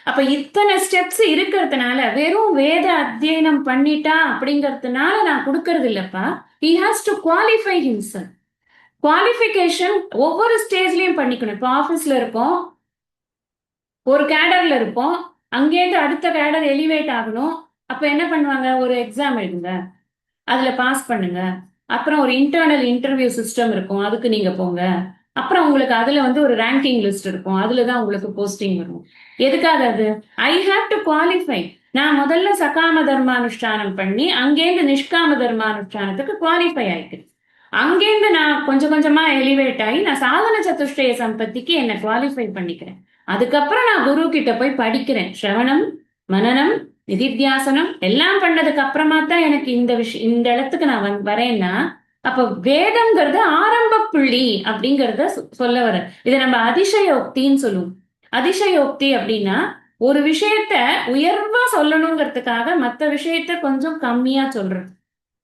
அப்ப இத்தனை ஸ்டெப்ஸ் இருக்கிறதுனால வெறும் வேத அத்தியனம் பண்ணிட்டா அப்படிங்கறதுனால நான் கொடுக்கறது இல்லப்பா. He has to qualify himself. Qualification ஒவ்வொரு ஸ்டேஜ்லயும் பண்ணிக்கணும். இப்போ ஆபீஸ்ல இருக்கோம், ஒரு கேடர்ல இருப்போம், அங்கேருந்து அடுத்த கேடர் எலிவேட் ஆகணும். அப்ப என்ன பண்ணுவாங்க, ஒரு எக்ஸாம் எழுதுங்க, அதுல பாஸ் பண்ணுங்க, அப்புறம் ஒரு இன்டர்னல் இன்டர்வியூ சிஸ்டம் இருக்கும், அதுக்கு நீங்க போங்க, அப்புறம் உங்களுக்கு அதுல வந்து ஒரு ரேங்கிங் லிஸ்ட் இருக்கும், அதுலதான் உங்களுக்கு போஸ்டிங் வரும். எதுக்காக அது? I have to qualify. நான் முதல்ல சகாம தர்மானுஷ்டானம் பண்ணி அங்கேருந்து நிஷ்காம தர்மானுஷ்டானத்துக்கு குவாலிஃபை ஆயிட்டேன். அங்கேருந்து நான் கொஞ்சம் கொஞ்சமா எலிவேட் ஆகி நான் சாதன சதுஷ்டய சம்பத்திக்கு என்ன குவாலிஃபை பண்ணிக்கிறேன். அதுக்கப்புறம் நான் குரு கிட்ட போய் படிக்கிறேன். சிரவணம், மனனம், நிதித்தியாசனம் எல்லாம் பண்ணதுக்கு அப்புறமா தான் எனக்கு இந்த இடத்துக்கு நான் வரேன்னா, அப்ப வேதம்ங்கிறது ஆரம்ப புள்ளி அப்படிங்கறத சொல்ல வர. இதை நம்ம அதிசயோக்தின்னு சொல்லுவோம். அதிசயோக்தி அப்படின்னா ஒரு விஷயத்த உயர்வா சொல்லணுங்கிறதுக்காக மற்ற விஷயத்த கொஞ்சம் கம்மியா சொல்றது.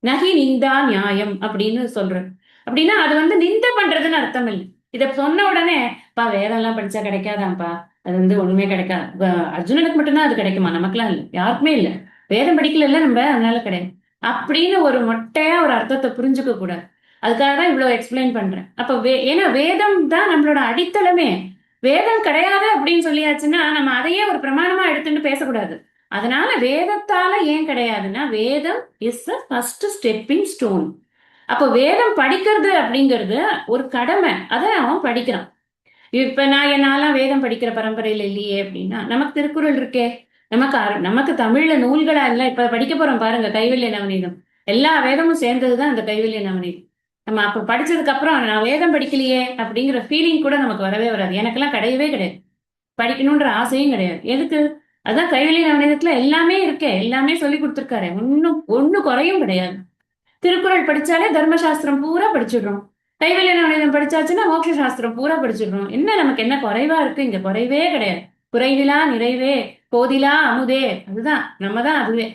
நகி நிந்தா நியாயம் அப்படின்னு சொல்றது. அப்படின்னா அது வந்து நிந்த பண்றதுன்னு அர்த்தம் இல்லை. இத சொன்ன உடனே பா வேதம் எல்லாம் படிச்சா கிடைக்காதான்ப்பா, அது வந்து ஒண்ணுமே கிடைக்காது. அர்ஜுனனுக்கு மட்டும்தான் அது கிடைக்குமா? நமக்குலாம் இல்லை, யாருக்குமே இல்லை. வேதம் படிக்கல நம்ம, அதனால கிடையாது அப்படின்னு ஒரு மொட்டையா ஒரு அர்த்தத்தை புரிஞ்சுக்க கூடாது. அதுக்காக தான் இவ்வளவு எக்ஸ்பிளைன் பண்றேன். அப்ப ஏன்னா வேதம் தான் நம்மளோட அடித்தளமே. வேதம் கிடையாது அப்படின்னு சொல்லியாச்சுன்னா நம்ம அதையே ஒரு பிரமாணமா எடுத்துட்டு பேசக்கூடாது. அதனால வேதத்தால ஏன் கிடையாதுன்னா, வேதம் is the first stepping stone. அப்போ வேதம் படிக்கிறது அப்படிங்கிறது ஒரு கடமை, அதை அவன் படிக்கிறான். இப்ப என்னாலாம் வேதம் படிக்கிற பரம்பரையில இல்லையே அப்படின்னா, நமக்கு திருக்குறள் இருக்கே, நமக்கு தமிழ்ல நூல்களா இல்ல. இப்ப படிக்க போறோம் பாருங்க, கைவல்ய நவநீதம். எல்லா வேதமும் சேர்ந்ததுதான் அந்த கைவல்ய நவநீதம். நம்ம அப்ப படிச்சதுக்கு அப்புறம் நான் வேதம் படிக்கலையே அப்படிங்கிற ஃபீலிங் கூட நமக்கு வரவே வராது. எனக்கெல்லாம் கிடையவே கிடையாது, படிக்கணும்ன்ற ஆசையும் கிடையாது. எதுக்கு? அதான் கைவல்ய நவநீதத்துல எல்லாமே இருக்கே, எல்லாமே சொல்லி கொடுத்துருக்காரு. ஒன்னும் குறையும் கிடையாது. திருக்குறள் படிச்சாலே தர்மசாஸ்திரம் பூரா படிச்சிடுறோம். கைவல்ய நவநீதம் படிச்சாச்சுன்னா மோட்ச சாஸ்திரம் பூரா படிச்சிடுறோம். நமக்கு என்ன குறைவா இருக்கு? இங்க குறைவே கிடையாது. குறைவிலா நிறைவே போதிலா அமுதே, அதுதான் நம்ம தான் அதுவே.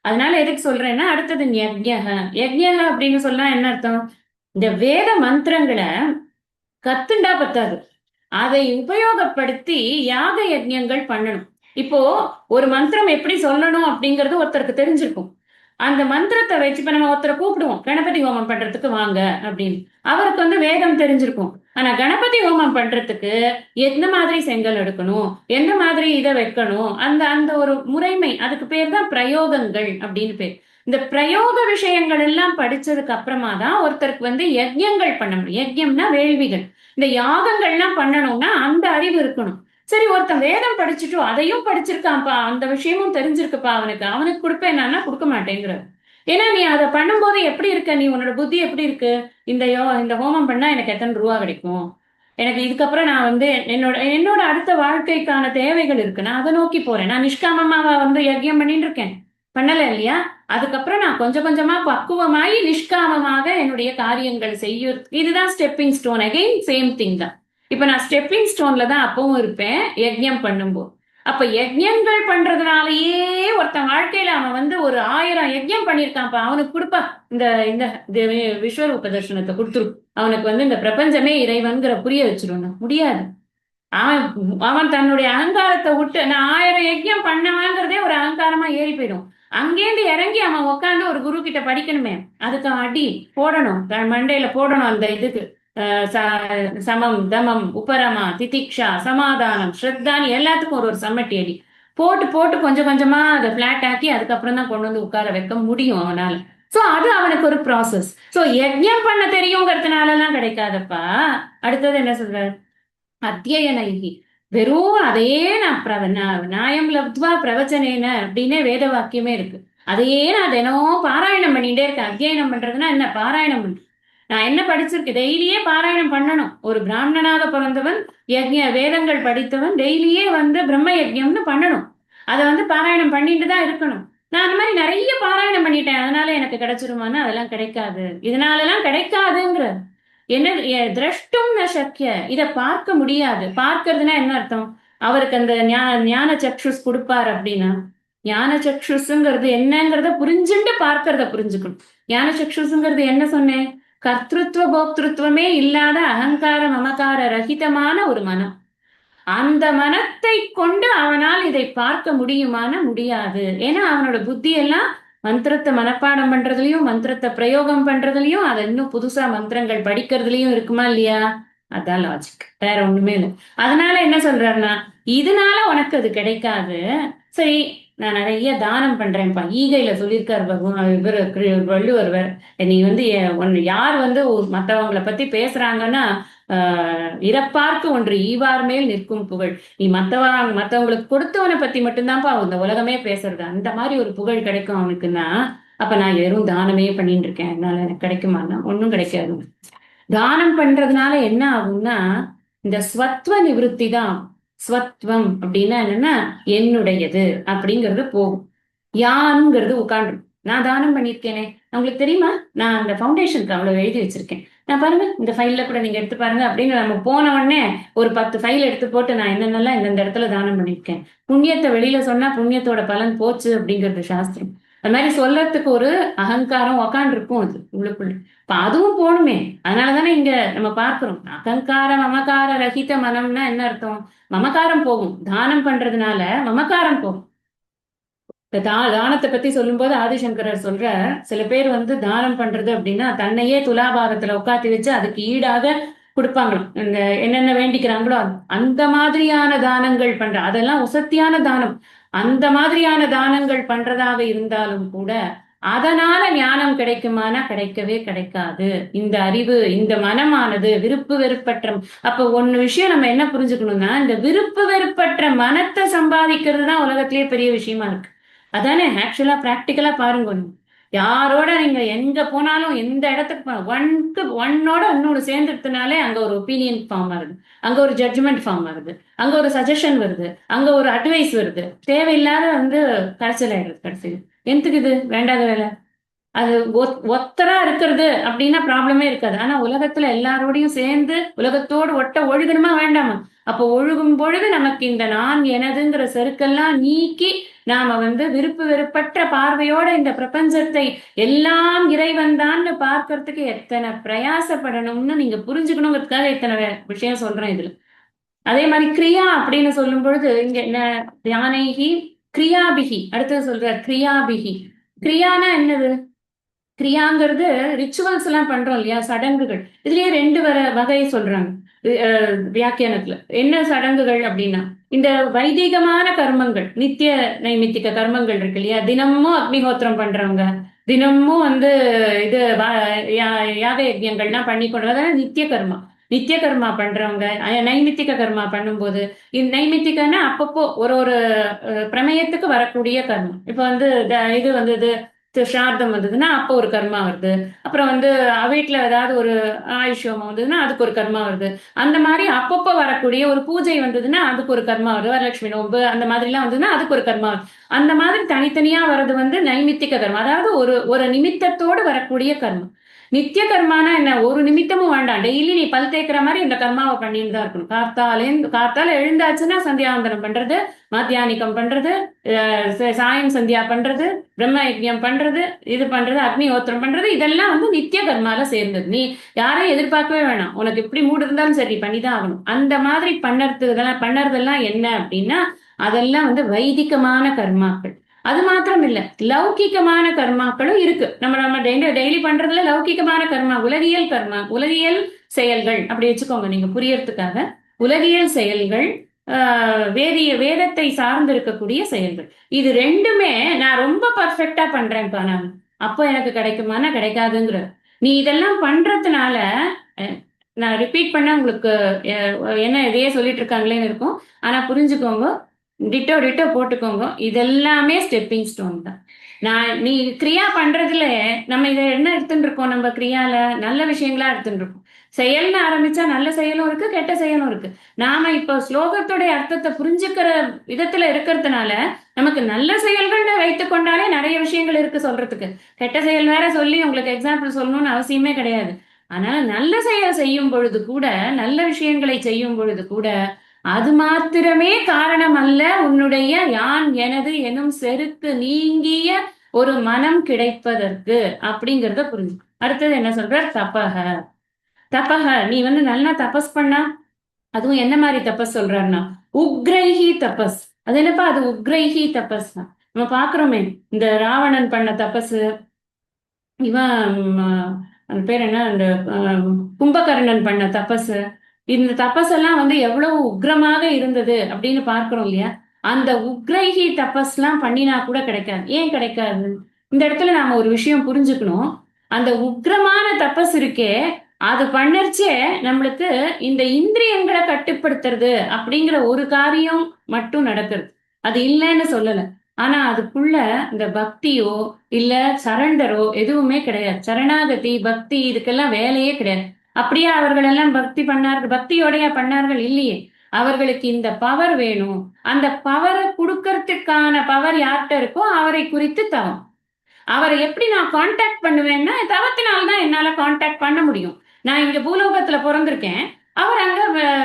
அதனால எதுக்கு சொல்றேன்னா, அடுத்தது யஜ்ஞக. யஜ்ஞக அப்படின்னு சொன்னா என்ன அர்த்தம்? இந்த வேத மந்திரங்களை கத்துண்டா பத்தாது, அதை உபயோகப்படுத்தி யாக யஜ்ஞங்கள் பண்ணணும். இப்போ ஒரு மந்திரம் எப்படி சொல்லணும் அப்படிங்கிறது ஒருத்தருக்கு தெரிஞ்சிருக்கும். அந்த மந்திரத்தை வச்சு இப்ப நம்ம ஒருத்தரை கூப்பிடுவோம், கணபதி ஹோமம் பண்றதுக்கு வாங்க அப்படின்னு. அவருக்கு வந்து வேதம் தெரிஞ்சிருக்கும். ஆனா கணபதி ஹோமம் பண்றதுக்கு எந்த மாதிரி செங்கல் எடுக்கணும், எந்த மாதிரி இதை வைக்கணும், அந்த அந்த ஒரு முறைமை, அதுக்கு பேர் தான் பிரயோகங்கள் அப்படின்னு பேர். இந்த பிரயோக விஷயங்கள் எல்லாம் படிச்சதுக்கு அப்புறமா தான் ஒருத்தருக்கு வந்து யஜ்யங்கள் பண்ண முடியும். யஜ்யம்னா வேள்விகள். இந்த யாகங்கள்லாம் பண்ணணும்னா அந்த அறிவு இருக்கணும். சரி, ஒருத்தன் வேதம் படிச்சுட்டு அதையும் படிச்சிருக்கான்ப்பா, அந்த விஷயமும் தெரிஞ்சிருக்குப்பா, அவனுக்கு கொடுப்பேன் என்னன்னா கொடுக்க மாட்டேங்கிற. ஏன்னா நீ அதை பண்ணும்போது எப்படி இருக்க, நீ உன்னோட புத்தி எப்படி இருக்கு? இந்த ஹோமம் பண்ணா எனக்கு எத்தனை ரூபா கிடைக்கும், எனக்கு இதுக்கப்புறம் நான் வந்து என்னோட அடுத்த வாழ்க்கைக்கான தேவைகள் இருக்கு, நான் அதை நோக்கி போறேன். நான் நிஷ்காமமாவா வந்து யஜ்யம் பண்ணிட்டு இருக்கேன்? பண்ணல இல்லையா? அதுக்கப்புறம் நான் கொஞ்சம் கொஞ்சமா பக்குவமாயி நிஷ்காமமாக என்னுடைய காரியங்கள் செய்யும். இதுதான் stepping stone. Again same thing தான். இப்ப நான் ஸ்டெப்பிங் ஸ்டோன்ல தான் அப்பவும் இருப்பேன் யஜ்யம் பண்ணும்போது. அப்ப யஜ்யங்கள் பண்றதுனாலயே ஒருத்தன் வாழ்க்கையில அவன் வந்து ஒரு 1000 யஜ்யம் பண்ணியிருக்கான்ப்பா, அவனுக்கு கொடுப்பா இந்த இந்த விஸ்வரூப தர்சனத்தை கொடுத்துரு, அவனுக்கு வந்து இந்த பிரபஞ்சமே இறைவன்கிற புரிய வச்சிருவாங்க. முடியாது. அவன் அவன் தன்னுடைய அகங்காரத்தை விட்டு, நான் 1000 யஜ்யம் பண்ணவாங்கிறதே ஒரு அகங்காரமா ஏறி போயிடும். அங்கேருந்து இறங்கி அவன் உட்காந்து ஒரு குரு கிட்ட படிக்கணுமே, அதுக்கு அடி போடணும், மண்டையில போடணும். அந்த இதுக்கு சமம், தமம், உபரமா, திதிக்ஷா, சமாதானம், ஸ்ரத்தானி எல்லாத்துக்கும் ஒரு சம்மட்டி அடி போட்டு போட்டு கொஞ்சம் கொஞ்சமா அதை பிளாட் ஆக்கி அதுக்கப்புறம் தான் கொண்டு வந்து உட்கார வைக்க முடியும் அவனால. சோ அது அவனுக்கு ஒரு ப்ராசஸ். சோ யஜ்ஞம் பண்ண தெரியுங்கிறதுனால எல்லாம் கிடைக்காதப்பா. அடுத்தது என்ன சொல்றாரு? அத்தியனைகி, வெறும் அதே நாயம் லப்த்வா பிரவச்சனேன அப்படின்னே வேத வாக்கியமே இருக்கு. அதையே நான் தினம் பாராயணம் பண்ணிட்டே இருக்கேன். அத்தியனம் பண்றதுன்னா என்ன? பாராயணம் பண்றேன். நான் என்ன படிச்சிருக்கு? டெய்லியே பாராயணம் பண்ணணும். ஒரு பிராமணனாக பிறந்தவன், வேதங்கள் படித்தவன் டெய்லியே வந்து பிரம்ம யஜ்யம்னு பண்ணணும். அதை வந்து பாராயணம் பண்ணிட்டு தான் இருக்கணும். நான் அந்த மாதிரி நிறைய பாராயணம் பண்ணிட்டேன், அதனால எனக்கு கிடைச்சிருமான்னு அதெல்லாம் கிடைக்காது. இதனாலலாம் கிடைக்காதுங்கிற என்ன, திரஷ்டும் ந சக்கிய, இத பார்க்க முடியாது. பார்க்கறதுனா என்ன அர்த்தம்? அவருக்கு அந்த ஞான சக்ஷுஸ் கொடுப்பார் அப்படின்னா, ஞான சக்ஷுஸ்ங்கிறது என்னங்கிறத புரிஞ்சுட்டு பார்க்கறத புரிஞ்சுக்கணும். ஞான சக்ஷுஸ்ங்கிறது என்ன சொன்னேன்? கர்த்திருவ போக்திருத்துவமே இல்லாத அகங்கார மமகார ரஹிதமான ஒரு மனம். அந்த மனத்தை கொண்டு அவனால் இதை பார்க்க முடியுமான முடியாது. ஏன்னா அவனோட புத்தி எல்லாம் மந்திரத்தை மனப்பாடம் பண்றதுலயும் மந்திரத்தை பிரயோகம் பண்றதுலயும் அதை இன்னும் புதுசா மந்திரங்கள் படிக்கிறதுலயும் இருக்குமா இல்லையா? அதான் லாஜிக், வேற ஒண்ணுமே இல்லை. அதனால என்ன சொல்றாருன்னா, இதனால உனக்கு அது கிடைக்காது. சரி, நான் நிறைய தானம் பண்றேன்ப்பா. ஈகையில சொல்லியிருக்காரு பகவான் இவர் வள்ளுவர் வேற. நீ வந்து ஒன்னு யார் வந்து மத்தவங்களை பத்தி பேசுறாங்கன்னா, இறப்பார்க்கு ஒன்று ஈவார் மேல் நிற்கும் புகழ். நீ மத்தவங்களுக்கு கொடுத்தவனை பத்தி மட்டும்தான்ப்பா இந்த உலகமே பேசுறது. அந்த மாதிரி ஒரு புகழ் கிடைக்கும் அவனுக்குன்னா, அப்ப நான் வெறும் தானமே பண்ணிட்டு இருக்கேன், அதனால எனக்கு கிடைக்குமான்னா ஒன்னும் கிடைக்காது. தானம் பண்றதுனால என்ன ஆகும்னா, இந்த ஸ்வத்வ நிவிருத்தி தான். ஸ்வத்வம் அப்படின்னா என்னன்னா, என்னுடையது அப்படிங்கிறது போகும். யான்ங்கிறது உட்காந்துரும். நான் தானம் பண்ணியிருக்கேனே, உங்களுக்கு தெரியுமா? நான் அந்த ஃபவுண்டேஷனுக்கு அவ்வளவு எழுதி வச்சிருக்கேன். நான் பாருங்க, இந்த ஃபைல்ல கூட நீங்க எடுத்து பாருங்க அப்படின்னு நம்ம போன உடனே ஒரு 10 ஃபைல் எடுத்து போட்டு நான் என்னென்னலாம் இந்த இடத்துல தானம் பண்ணியிருக்கேன். புண்ணியத்தை வெளியில சொன்னா புண்ணியத்தோட பலன் போச்சு அப்படிங்கிறது சாஸ்திரம். அது மாதிரி சொல்றதுக்கு ஒரு அகங்காரம் உக்காண்டிருக்கும் அது உள்ளுக்குள்ள. இப்ப அதுவும் போகணுமே. அதனாலதானே இங்க நம்ம பார்க்கிறோம், அகங்கார மமகார ரஹித மனம்னா என்ன அர்த்தம்? மமகாரம் போகும். தானம் பண்றதுனால மமகாரம் போகும். இந்த தானத்தை பத்தி சொல்லும்போது ஆதிசங்கரர் சொல்ற, சில பேர் வந்து தானம் பண்றது அப்படின்னா தன்னையே துலாபாரத்துல உட்காத்தி வச்சு அதுக்கு ஈடாக கொடுப்பாங்களாம். இந்த என்னென்ன வேண்டிக்கிறாங்களோ அந்த மாதிரியான தானங்கள் பண்ற, அதெல்லாம் உசத்தியான தானம். அந்த மாதிரியான தானங்கள் பண்றதாக இருந்தாலும் கூட அதனால ஞானம் கிடைக்குமானா கிடைக்கவே கிடைக்காது. இந்த அறிவு, இந்த மனமானது விருப்பு வெறுப்பற்ற. அப்ப ஒன்னு விஷயம் நம்ம என்ன புரிஞ்சுக்கணும்னா, இந்த விருப்பு வெறுப்பற்ற மனத்தை சம்பாதிக்கிறது தான் உலகத்திலேயே பெரிய விஷயமா இருக்கு. அதானே ஆக்சுவலா பிராக்டிக்கலா பாருங்க. யாரோட நீங்க எங்க போனாலும் எந்த இடத்துக்கு ஒன்னோட இன்னொரு சேர்ந்துட்டனாலே அங்க ஒரு ஒப்பீனியன் ஃபார்ம் ஆகுது, அங்க ஒரு ஜட்ஜ்மெண்ட் ஃபார்ம் ஆகுது, அங்க ஒரு சஜஷன் வருது, அங்க ஒரு அட்வைஸ் வருது. தேவையில்லாத வந்து கரைச்சல் ஆயிடுது கடைசியில். எதுக்கு இது வேண்டாத வேலை? அது ஒத்தரா இருக்கிறது அப்படின்னா ப்ராப்ளமே இருக்காது. ஆனா உலகத்துல எல்லாரோடையும் சேர்ந்து உலகத்தோடு ஒட்ட ஒழுகணுமா வேண்டாமா? அப்போ ஒழுகும் பொழுது நமக்கு இந்த நான் எனதுங்கிற செருக்கெல்லாம் நீக்கி நாம வந்து விருப்பு வெறுப்பற்ற பார்வையோட இந்த பிரபஞ்சத்தை எல்லாம் இறைவன் தான் பார்க்கறதுக்கு எத்தனை பிரயாசப்படணும்னு நீங்க புரிஞ்சுக்கணுங்கிறதுக்காக இத்தனை விஷயம் சொல்றேன் இதுல. அதே மாதிரி கிரியா அப்படின்னு சொல்லும் பொழுது இங்க என்ன, தியானைகி கிரியாபிகி, அடுத்தது சொல்ற கிரியாபிகி. கிரியானா என்னது? கிரியாங்கிறது ரிச்சுவல்ஸ் எல்லாம் பண்றோம் இல்லையா, சடங்குகள். இதுலயே ரெண்டு வகை சொல்றாங்க வியாக்கியானத்துல. என்ன சடங்குகள் அப்படின்னா, இந்த வைதிகமான கர்மங்கள், நித்திய நைமித்திக கர்மங்கள் இருக்கு இல்லையா, தினமும் அக்னிஹோத்திரம் பண்றவங்க, தினமும் வந்து இது யாக யஜ்யங்கள்லாம் பண்ணி கொண்டு, அதாவது நித்திய கர்மா. நித்திய கர்மா பண்றவங்க நைமித்திக கர்மா பண்ணும்போது, நைமித்திகன்னா அப்பப்போ ஒரு ஒரு பிரமேயத்துக்கு வரக்கூடிய கர்மம். இப்ப வந்து இது வந்து ஸ்ரார்த்தம் வந்ததுன்னா அப்போ ஒரு கர்மா வருது. அப்புறம் வந்து வீட்டுல ஏதாவது ஒரு ஆயுஷ்யம் வந்ததுன்னா அதுக்கு ஒரு கர்மா வருது. அந்த மாதிரி அப்பப்போ வரக்கூடிய ஒரு பூஜை வந்ததுன்னா அதுக்கு ஒரு கர்மா வருது. வரலட்சுமி நோன்பு அந்த மாதிரி எல்லாம் வந்ததுன்னா அதுக்கு ஒரு கர்மா வருது. அந்த மாதிரி தனித்தனியா வர்றது வந்து நைமித்திக கர்மா, அதாவது ஒரு ஒரு நிமித்தத்தோடு வரக்கூடிய கர்மம். நித்திய கர்மானா என்ன? ஒரு நிமித்தமும் வேண்டாம், டெய்லி நீ பல் தேய்க்கிற மாதிரி இந்த கர்மாவை பண்ணிட்டு தான் இருக்கணும். கார்த்தால எழுந்தாச்சுன்னா சந்தியாவந்தனம் பண்றது, மத்தியானிக்கம் பண்றது, சாயம் சந்தியா பண்றது, பிரம்ம யஜ்யம் பண்றது, இது பண்றது, அக்னிஹோத்திரம் பண்றது, இதெல்லாம் வந்து நித்திய கர்மால சேர்ந்தது. நீ யாரையும் எதிர்பார்க்கவே வேணாம், உனக்கு எப்படி மூடு இருந்தாலும் சரி பண்ணிதான் ஆகணும். அந்த மாதிரி பண்ணறதெல்லாம் என்ன அப்படின்னா, அதெல்லாம் வந்து வைதிகமான கர்மாக்கள். அது மாத்திரம் இல்ல, லௌகிகமான கர்மாக்களும் இருக்கு. நம்ம டெய்லி பண்றதுல லௌகிகமான கர்மா, உலகியல் கர்மா, உலகியல் செயல்கள் அப்படி வச்சுக்கோங்க நீங்க புரியறதுக்காக. உலகியல் செயல்கள் வேதத்தை சார்ந்து இருக்கக்கூடிய செயல்கள். இது ரெண்டுமே நான் ரொம்ப பர்ஃபெக்டா பண்றேன்ப்பா நான், அப்போ எனக்கு கிடைக்குமானா கிடைக்காதுங்கிற. நீ இதெல்லாம் பண்றதுனால நான் ரிப்பீட் பண்ண உங்களுக்கு என்ன இதையே சொல்லிட்டு இருக்காங்களேன்னு இருக்கும். ஆனா புரிஞ்சுக்கோங்க, டிட்டோ டிட்டோ போட்டுக்கோங்க. இதெல்லாமே ஸ்டெப்பிங் ஸ்டோன் தான். நீ கிரியா பண்றதுல நம்ம இதை என்ன எடுத்துட்டு இருக்கோம்? நம்ம கிரியால நல்ல விஷயங்களா எடுத்துட்டு இருக்கோம். செயல்னு ஆரம்பிச்சா நல்ல செயலும் இருக்கு, கெட்ட செயலும் இருக்கு. நாம இப்போ ஸ்லோகத்துடைய அர்த்தத்தை புரிஞ்சுக்கிற விதத்துல இருக்கிறதுனால நமக்கு நல்ல செயல்கள் வைத்துக் கொண்டாலே நிறைய விஷயங்கள் இருக்கு சொல்றதுக்கு. கெட்ட செயல் வேற சொல்லி உங்களுக்கு எக்ஸாம்பிள் சொல்லணும்னு அவசியமே கிடையாது. ஆனா நல்ல செயல் செய்யும் பொழுது கூட, நல்ல விஷயங்களை செய்யும் பொழுது கூட, அது மாத்திரமே காரணம் அல்ல உன்னுடைய யான் எனது எனும் செருக்கு நீங்கிய ஒரு மனம் கிடைப்பதற்கு, அப்படிங்கிறத புரிஞ்சு. அடுத்தது என்ன சொல்ற? தபக. தபக, நீ நல்லா தபஸ் பண்ணா, அதுவும் என்ன மாதிரி தபஸ் சொல்றாருன்னா உக்ரைஹி தபஸ். அது என்னப்பா அது உக்ரைஹி தபஸ்? நம்ம பாக்குறோமே இந்த ராவணன் பண்ண தபஸ், இவன் அந்த பேர் என்ன, அந்த கும்பகர்ணன் பண்ண தபஸ், இந்த தபஸ் எல்லாம் எவ்வளவு உக்ரமாக இருந்தது அப்படின்னு பார்க்கிறோம் இல்லையா? அந்த உக்ரைஹி தபஸ் எல்லாம் பண்ணினா கூட கிடைக்காது. ஏன் கிடைக்காது? இந்த இடத்துல நாம ஒரு விஷயம் புரிஞ்சுக்கணும். அந்த உக்ரமான தபஸ் இருக்கே, அது பண்ணர்ச்சே நம்மளுக்கு இந்த இந்திரியங்களை கட்டுப்படுத்துறது அப்படிங்கிற ஒரு காரியம் மட்டும் நடக்குது. அது இல்லைன்னு சொல்லல. ஆனா அதுக்குள்ள இந்த பக்தியோ இல்ல சரண்டரோ எதுவுமே கிடையாது. சரணாகதி பக்தி இதுக்கெல்லாம் வேலையே கிடையாது. அப்படியே அவர்கள் எல்லாம் பக்தி பண்ணார்கள், பக்தியோடைய பண்ணார்கள் இல்லையே. அவர்களுக்கு இந்த பவர் வேணும். அந்த பவரை கொடுக்கறதுக்கான பவர் யார்கிட்ட இருக்கோ அவரை குறித்து தவம். அவரை எப்படி நான் கான்டாக்ட் பண்ணுவேன்னா தவத்தினால்தான் என்னால கான்டாக்ட் பண்ண முடியும். நான் இங்க பூலோகத்துல பிறந்திருக்கேன், அவர் அங்க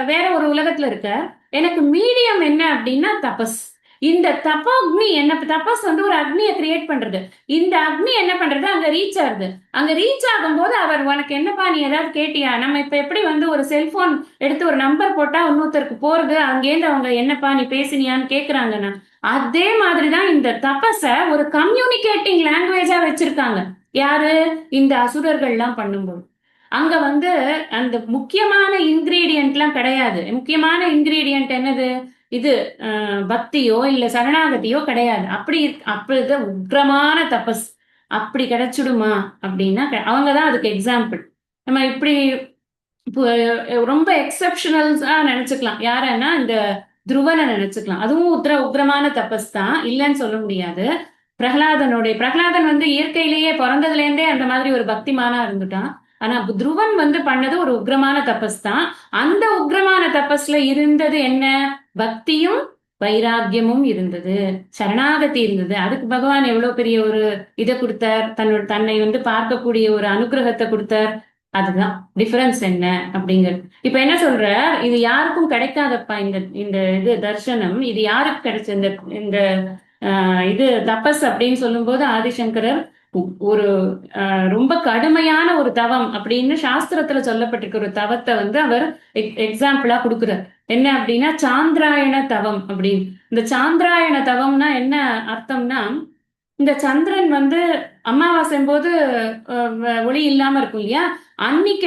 வேற ஒரு உலகத்துல இருக்க. எனக்கு மீடியம் என்ன அப்படின்னா தபஸ். இந்த தப அக்னி என்ன, தபஸ் ஒரு அக்னியை கிரியேட் பண்றது. இந்த அக்னி என்ன பண்றது, அங்க ரீச் ஆகுது. அங்க ரீச் ஆகும் போது அவர் உனக்கு என்னப்பா நீ ஏதாவது கேட்டியா? நம்ம இப்ப எப்படி ஒரு செல்போன் எடுத்து ஒரு நம்பர் போட்டா இன்னொருத்தருக்கு போறது, அங்கேருந்து அவங்க என்னப்பா நீ பேசினியான்னு கேக்குறாங்கன்னா, அதே மாதிரிதான் இந்த தபஸ ஒரு கம்யூனிகேட்டிங் லாங்குவேஜா வச்சிருக்காங்க. யாரு? இந்த அசுரர்கள் எல்லாம் பண்ணும்போது அங்க அந்த முக்கியமான இன்கிரீடியன்ட் எல்லாம் கிடையாது. முக்கியமான இன்கிரீடியன்ட் என்னது? இது பக்தியோ இல்ல சரணாகதியோ கிடையாது. அப்படி உக்ரமான தபஸ் அப்படி கிடைச்சிடுமா அப்படின்னா அவங்கதான் அதுக்கு எக்ஸாம்பிள். நம்ம இப்படி ரொம்ப எக்ஸப்ஷனல்ஸா நினைச்சுக்கலாம். யாரன்னா இந்த துருவனை நினைச்சுக்கலாம். அதுவும் உக்ரமான தபஸ் தான், இல்லைன்னு சொல்ல முடியாது. பிரகலாதன் இயற்கையிலேயே பிறந்ததுல இருந்தே அந்த மாதிரி ஒரு பக்திமானா இருந்துட்டான். ஆனா துருவன் பண்ணது ஒரு உக்ரமான தபஸ் தான். அந்த உக்ரமான தபஸ்ல இருந்தது என்ன? பக்தியும் வைராக்கியமும் இருந்தது, சரணாகதி இருந்தது. அதுக்கு பகவான் எவ்வளவு பெரிய ஒரு இதை கொடுத்தார், தன்னை பார்க்கக்கூடிய ஒரு அனுகிரகத்தை கொடுத்தார். அதுதான் டிஃபரன்ஸ் என்ன அப்படிங்கிறது. இப்ப என்ன சொல்ற, இது யாருக்கும் கிடைக்காதப்பா. இந்த இந்த இது தர்சனம் இது யாருக்கு கிடைச்ச இந்த இந்த இது தபஸ் அப்படின்னு சொல்லும் போது ஆதிசங்கரர் ஒரு ரொம்ப கடுமையான ஒரு தவம் அப்படின்னு சாஸ்திரத்துல சொல்லப்பட்டிருக்க ஒரு தவத்தை அவர் எக்ஸாம்பிளா கொடுக்குறார். என்ன அப்படின்னா சாந்திராயண தவம் அப்படின்னு. இந்த சாந்திராயண தவம்னா என்ன அர்த்தம்னா, இந்த சந்திரன் அமாவாசையும் போது ஒளி இல்லாம இருக்கும் இல்லையா, அன்னைக்கு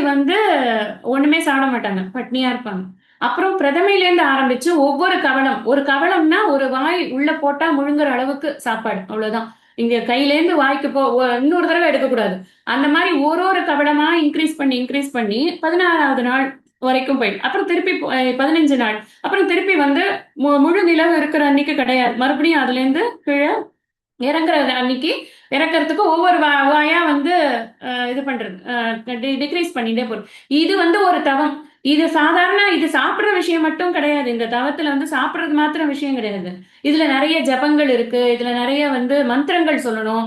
ஒண்ணுமே சாப்பிட மாட்டாங்க, பட்னியா இருப்பாங்க. அப்புறம் பிரதமையில இருந்து ஆரம்பிச்சு ஒவ்வொரு கவளம், ஒரு கவளம்னா ஒரு வாய் உள்ள போட்டா முழுங்குற அளவுக்கு சாப்பாடு, அவ்வளவுதான். இங்க கையில இருந்து வாய்க்கு இன்னொரு தடவை எடுக்கக்கூடாது. அந்த மாதிரி ஒரு கவளமா இன்க்ரீஸ் பண்ணி 16வது நாள் வரைக்கும் போயிடும். அப்புறம் திருப்பி 15 நாள், அப்புறம் திருப்பி முழு நிலவு இருக்கிற அன்னைக்கு கிடையாது, மறுபடியும் அதுல இருந்து கீழே இறங்குற அன்னைக்கு இறக்கிறதுக்கு ஒவ்வொரு வாயா இது பண்றது, டிக்ரீஸ் பண்ணிட்டே போறது. இது ஒரு தவம். இது சாதாரண இது சாப்பிடுற விஷயம் மட்டும் கிடையாது. இந்த தவத்துல சாப்பிடுறது மாத்திரம் விஷயம் கிடையாது. இதுல நிறைய ஜபங்கள் இருக்கு. இதுல நிறைய மந்திரங்கள் சொல்லணும்.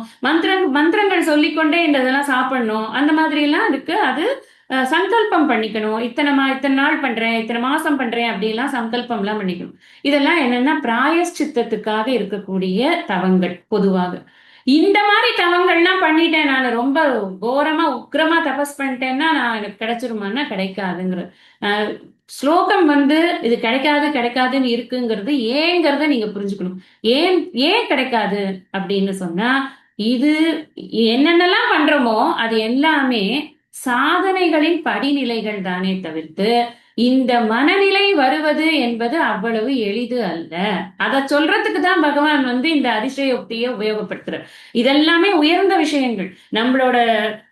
மந்திரங்கள் சொல்லிக்கொண்டே இந்த இதெல்லாம் சாப்பிடணும். அந்த மாதிரி எல்லாம் இருக்கு. அது சங்கல்பம் பண்ணிக்கணும். இத்தனை நாள் பண்றேன், இத்தனை மாசம் பண்றேன் அப்படிலாம் சங்கல்பம் எல்லாம் பண்ணிக்கணும். இதெல்லாம் என்னன்னா பிராயஷ்சித்தத்துக்காக இருக்கக்கூடிய தவங்கள். பொதுவாக இந்த மாதிரி தவங்கள்லாம் பண்ணிட்டேன், நான் ரொம்ப கோரமா உக்ரமா தபஸ் பண்ணிட்டேன்னா நான் எனக்கு கிடைச்சிருமான்னா கிடைக்காதுங்கிற ஸ்லோகம் இது கிடைக்காதுன்னு இருக்குங்கிறது ஏங்கிறத நீங்க புரிஞ்சுக்கணும். ஏன் கிடைக்காது அப்படின்னு சொன்னா, இது என்னென்னலாம் பண்றோமோ அது எல்லாமே சாதனைகளின் படிநிலைகள் தானே தவிர்த்து இந்த மனநிலை வருவது என்பது அவ்வளவு எளிது அல்ல. அதை சொல்றதுக்கு தான் பகவான் இந்த அதிசயோக்தியை உபயோகப்படுத்துறார். இதெல்லாமே உயர்ந்த விஷயங்கள். நம்மளோட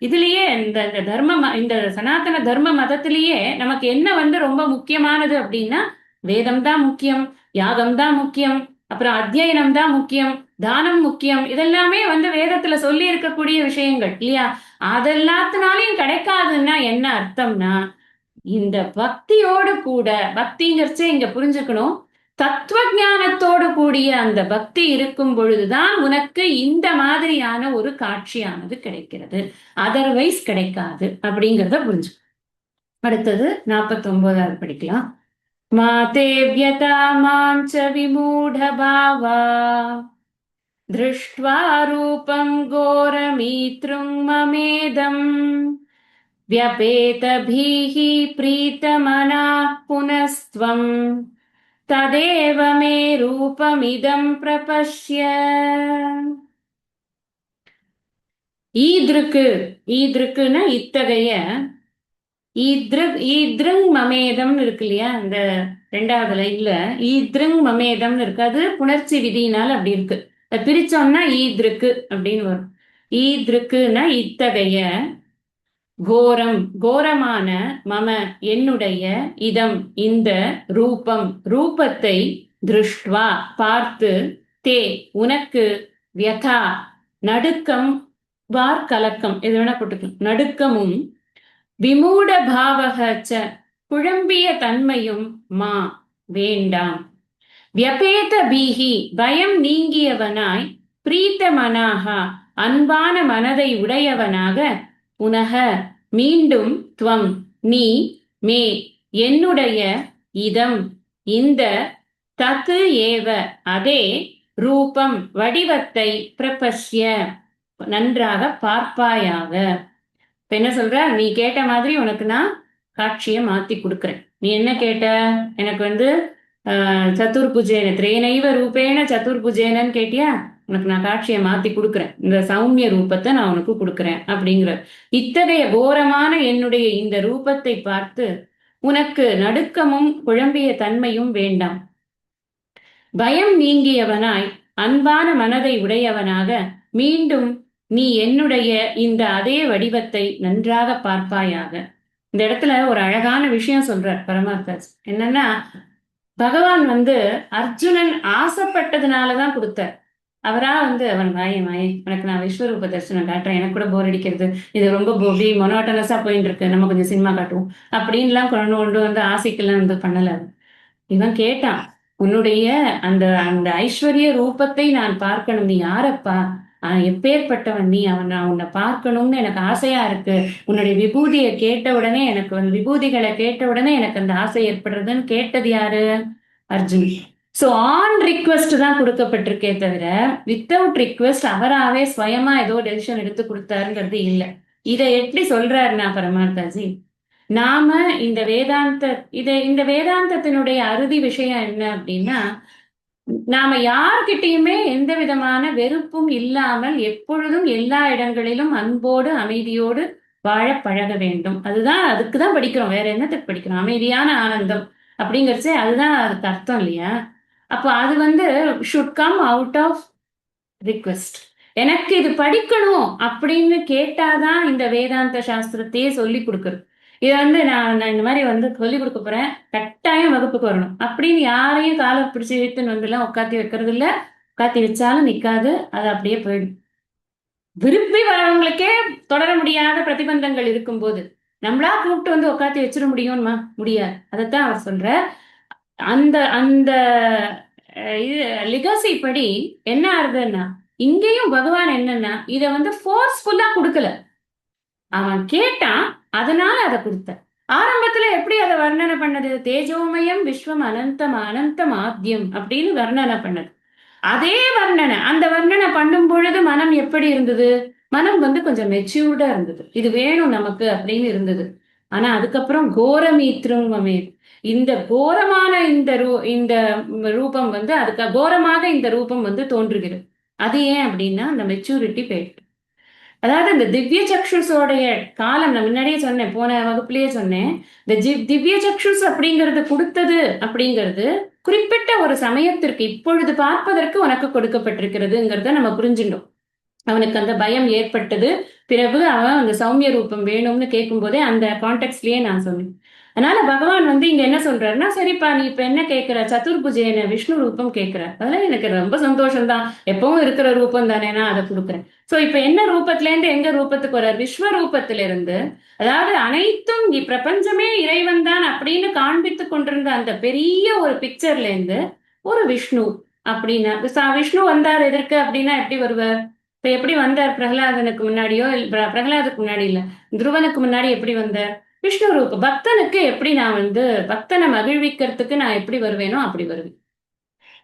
இதுலயே இந்த இந்த தர்ம இந்த சனாதன தர்ம மதத்திலேயே நமக்கு என்ன ரொம்ப முக்கியமானது அப்படின்னா, வேதம் தான் முக்கியம், யாகம் தான் முக்கியம், அப்புறம் அத்தியனம் தான் முக்கியம், தானம் முக்கியம். இதெல்லாமே வேதத்துல சொல்லி இருக்கக்கூடிய விஷயங்கள் இல்லையா? அதெல்லாத்தினாலையும் கிடைக்காதுன்னா என்ன அர்த்தம்னா, இந்த பக்தியோடு கூட, பக்திங்கிறச்சே இங்க புரிஞ்சுக்கணும், தத்துவ ஞானத்தோடு கூடிய அந்த பக்தி இருக்கும் பொழுதுதான் உனக்கு இந்த மாதிரியான ஒரு காட்சியானது கிடைக்கிறது, அதர்வைஸ் கிடைக்காது அப்படிங்கிறத புரிஞ்சு. அடுத்தது 49வது படிக்கலாம். மாதே வியதா மாஞ்ச விமூட பாவா திருஷ்ட்வா ரூபம் கோரமீத்ருங் மமேதம் व्यपेतभिः प्रीतमनाः पुनस्त्वं तदेव मे रूपमिदं प्रपश्य. ஈத்ருக்கு, ஈத்ருக்குன்னா இத்தகைய, ஈத்ருங் மமேதம் இருக்கு இல்லையா, இந்த 2வது லைன்ல ஈத்ருங் மமேதம் இருக்கு. அது புணர்ச்சி விதியினால் அப்படி இருக்கு. பிரிச்சோம்னா ஈத்ருக்கு அப்படின்னு வரும். ஈத்ருக்குன்னா இத்தகைய, கோரம் கோரமான, மம என்னுடைய, இதம் இந்த, ரூபம் ரூபத்தை, திருஷ்டுவா பார்த்து, தே உனக்கு, வியதா நடுக்கம், வார்கலக்கம் எது வேணா போட்டுக்கலாம், நடுக்கமும், விமூட பாவகச்ச குழம்பிய தன்மையும், மா வேண்டாம், வியபேத பீஹி பயம் நீங்கியவனாய், பிரீத்த மனாகா அன்பான மனதை உடையவனாக, புனக மீண்டும், துவம் நீ, மே என்னுடைய, இதம் இந்த, தத்து ஏவ அதே, ரூபம் வடிவத்தை, பிரபஷ்ய நன்றாக பார்ப்பாயாக. என்ன சொல்ற, நீ கேட்ட மாதிரி உனக்கு நான் காட்சியை மாத்தி கொடுக்குறேன். நீ என்ன கேட்ட, எனக்கு சதுர்புஜேன திரேனைவ ரூபேன சதுர்புஜேனன்னு கேட்டியா, உனக்கு நான் காட்சியை மாத்தி கொடுக்குறேன், இந்த சௌமிய ரூபத்தை நான் உனக்கு கொடுக்குறேன் அப்படிங்கிற. இத்தகைய கோரமான என்னுடைய இந்த ரூபத்தை பார்த்து உனக்கு நடுக்கமும் குழம்பிய தன்மையும் வேண்டாம், பயம் நீங்கியவனாய் அன்பான மனதை உடையவனாக மீண்டும் நீ என்னுடைய இந்த அதே வடிவத்தை நன்றாக பார்ப்பாயாக. இந்த இடத்துல ஒரு அழகான விஷயம் சொல்றார் பரமாத்மா. என்னன்னா, பகவான் அர்ஜுனன் ஆசைப்பட்டதுனாலதான் கொடுத்தார். அவரா அவன் வாயே உனக்கு நான் விஸ்வரூப தரிசனம் காட்டுறேன், எனக்கு கூட போர் அடிக்கிறது, இது ரொம்ப போபி மொனோட்டனஸா போயிட்டு இருக்கு, நம்ம கொஞ்சம் சினிமா காட்டுவோம் அப்படின்லாம் கொண்டு ஆசைக்கெல்லாம் பண்ணல. இவன் கேட்டான், உன்னுடைய அந்த அந்த ஐஸ்வர்ய ரூபத்தை நான் பார்க்கணும், நீ யாரப்பா, எப்பேற்பட்டவன் நீ, நான் உன்னை பார்க்கணும்னு எனக்கு ஆசையா இருக்கு, உன்னுடைய விபூதியை கேட்ட உடனே எனக்கு விபூதிகளை கேட்ட உடனே எனக்கு அந்த ஆசை ஏற்படுறதுன்னு கேட்டது யாரு, அர்ஜுன். சோ ஆன் ரிக்வெஸ்ட் தான் கொடுக்கப்பட்டிருக்கே தவிர வித்தவுட் ரிக்வெஸ்ட் அவராவே ஸ்வயமா ஏதோ டெசிஷன் எடுத்து கொடுத்தாருங்கிறது இல்ல. இதை எப்படி சொல்றாருன்னா பரமார்த்தாஜி, நாம இந்த இந்த வேதாந்தத்தினுடைய அறுதி விஷயம் என்ன அப்படின்னா, நாம யார்கிட்டயுமே எந்த விதமான வெறுப்பும் இல்லாமல் எப்பொழுதும் எல்லா இடங்களிலும் அன்போடு அமைதியோடு வாழ பழக வேண்டும். அதுதான், அதுக்குதான் படிக்கிறோம், வேற என்னத்துக்கு படிக்கிறோம், அமைதியான ஆனந்தம் அப்படிங்கறச்சே அதுதான் அதுக்கு அர்த்தம் இல்லையா? அப்போ அது should come out of request. எனக்கு இது படிக்கணும் அப்படின்னு கேட்டாதான் இந்த வேதாந்த சாஸ்திரத்தையே சொல்லி கொடுக்குறது. இதை நான் இந்த மாதிரி சொல்லி கொடுக்க போறேன், கட்டாயம் வகுப்புக்கு வரணும் அப்படின்னு யாரையும் காலை பிடிச்சி இழுத்துன்னு எல்லாம் உட்காத்தி வைக்கிறது இல்ல. உட்காத்தி வச்சாலும் நிக்காது, அது அப்படியே போயிடும். விரும்பி வரவங்களுக்கே தொடர முடியாத பிரதிபந்தங்கள் இருக்கும்போது நம்மளா கூப்பிட்டு உட்காத்தி வச்சிட முடியும்மா, முடியாது. அதைத்தான் அவர் சொல்ற. அந்த அந்த லிகசி படி என்ன ஆறுதுன்னா, இங்கேயும் பகவான் என்னன்னா இத ஃபோர்ஸ்ஃபுல்லா கொடுக்கல, அவன் கேட்டான் அதனால அதை கொடுத்த. ஆரம்பத்துல எப்படி அதை வர்ணனை பண்ணது, தேஜோமயம் விஸ்வம் அனந்தம் அனந்தம் ஆத்யம் அப்படின்னு வர்ணனை பண்ணது. அதே வர்ணனை, அந்த வர்ணனை பண்ணும் பொழுது மனம் எப்படி இருந்தது, மனம் கொஞ்சம் மெச்சூர்டா இருந்தது, இது வேணும் நமக்கு அப்படின்னு இருந்தது. ஆனா அதுக்கப்புறம் கோரமீத்ருங்கமே, இந்த கோரமான இந்த ரூபம் அதுக்கு கோரமாக இந்த ரூபம் தோன்றுகிறது. அது ஏன் அப்படின்னா அந்த மெச்சூரிட்டி போயிட்டு. அதாவது இந்த திவ்ய சக்ஷுஸோடைய காலம் நான் முன்னாடியே சொன்னேன், போன வகுப்புலயே சொன்னேன். இந்த திவ்ய சக்ஷுஸ் அப்படிங்கிறது கொடுத்தது அப்படிங்கிறது குறிப்பிட்ட ஒரு சமயத்திற்கு இப்பொழுது பார்ப்பதற்கு உனக்கு கொடுக்கப்பட்டிருக்கிறதுங்கிறத நம்ம புரிஞ்சுட்டோம். அவனுக்கு அந்த பயம் ஏற்பட்டது. பிறகு அவன் அந்த சௌமிய ரூபம் வேணும்னு கேட்கும் போதே அந்த கான்டெக்ட்லயே நான் சொன்னேன். அதனால பகவான் வந்து இங்க என்ன சொல்றாருன்னா, சரிப்பா நீ இப்ப என்ன கேட்கிற, சதுர்புஜேன விஷ்ணு ரூபம் கேட்கிற, அதெல்லாம் எனக்கு ரொம்ப சந்தோஷம் தான், எப்பவும் இருக்கிற ரூபம் தானே, நான் அதை கொடுக்குறேன். சோ இப்ப என்ன ரூபத்துல இருந்து எங்க ரூபத்துக்கு வர்றார், விஸ்வரூபத்தில இருந்து, அதாவது அனைத்தும் பிரபஞ்சமே இறைவன் தான் அப்படின்னு காண்பித்து கொண்டிருந்த அந்த பெரிய ஒரு பிக்சர்ல இருந்து ஒரு விஷ்ணு அப்படின்னா, விஷ்ணு வந்தார் எதற்கு அப்படின்னா எப்படி வருவார், இப்ப எப்படி வந்தார் பிரகலாதனுக்கு முன்னாடியோ, பிரகலாதுக்கு முன்னாடி இல்ல, துருவனுக்கு முன்னாடி எப்படி வந்தார், விஷ்ணு ரூபம். பக்தனுக்கு எப்படி நான் வந்து பக்தனை மகிழ்விக்கிறதுக்கு நான் எப்படி வருவேனோ அப்படி வருவேன்.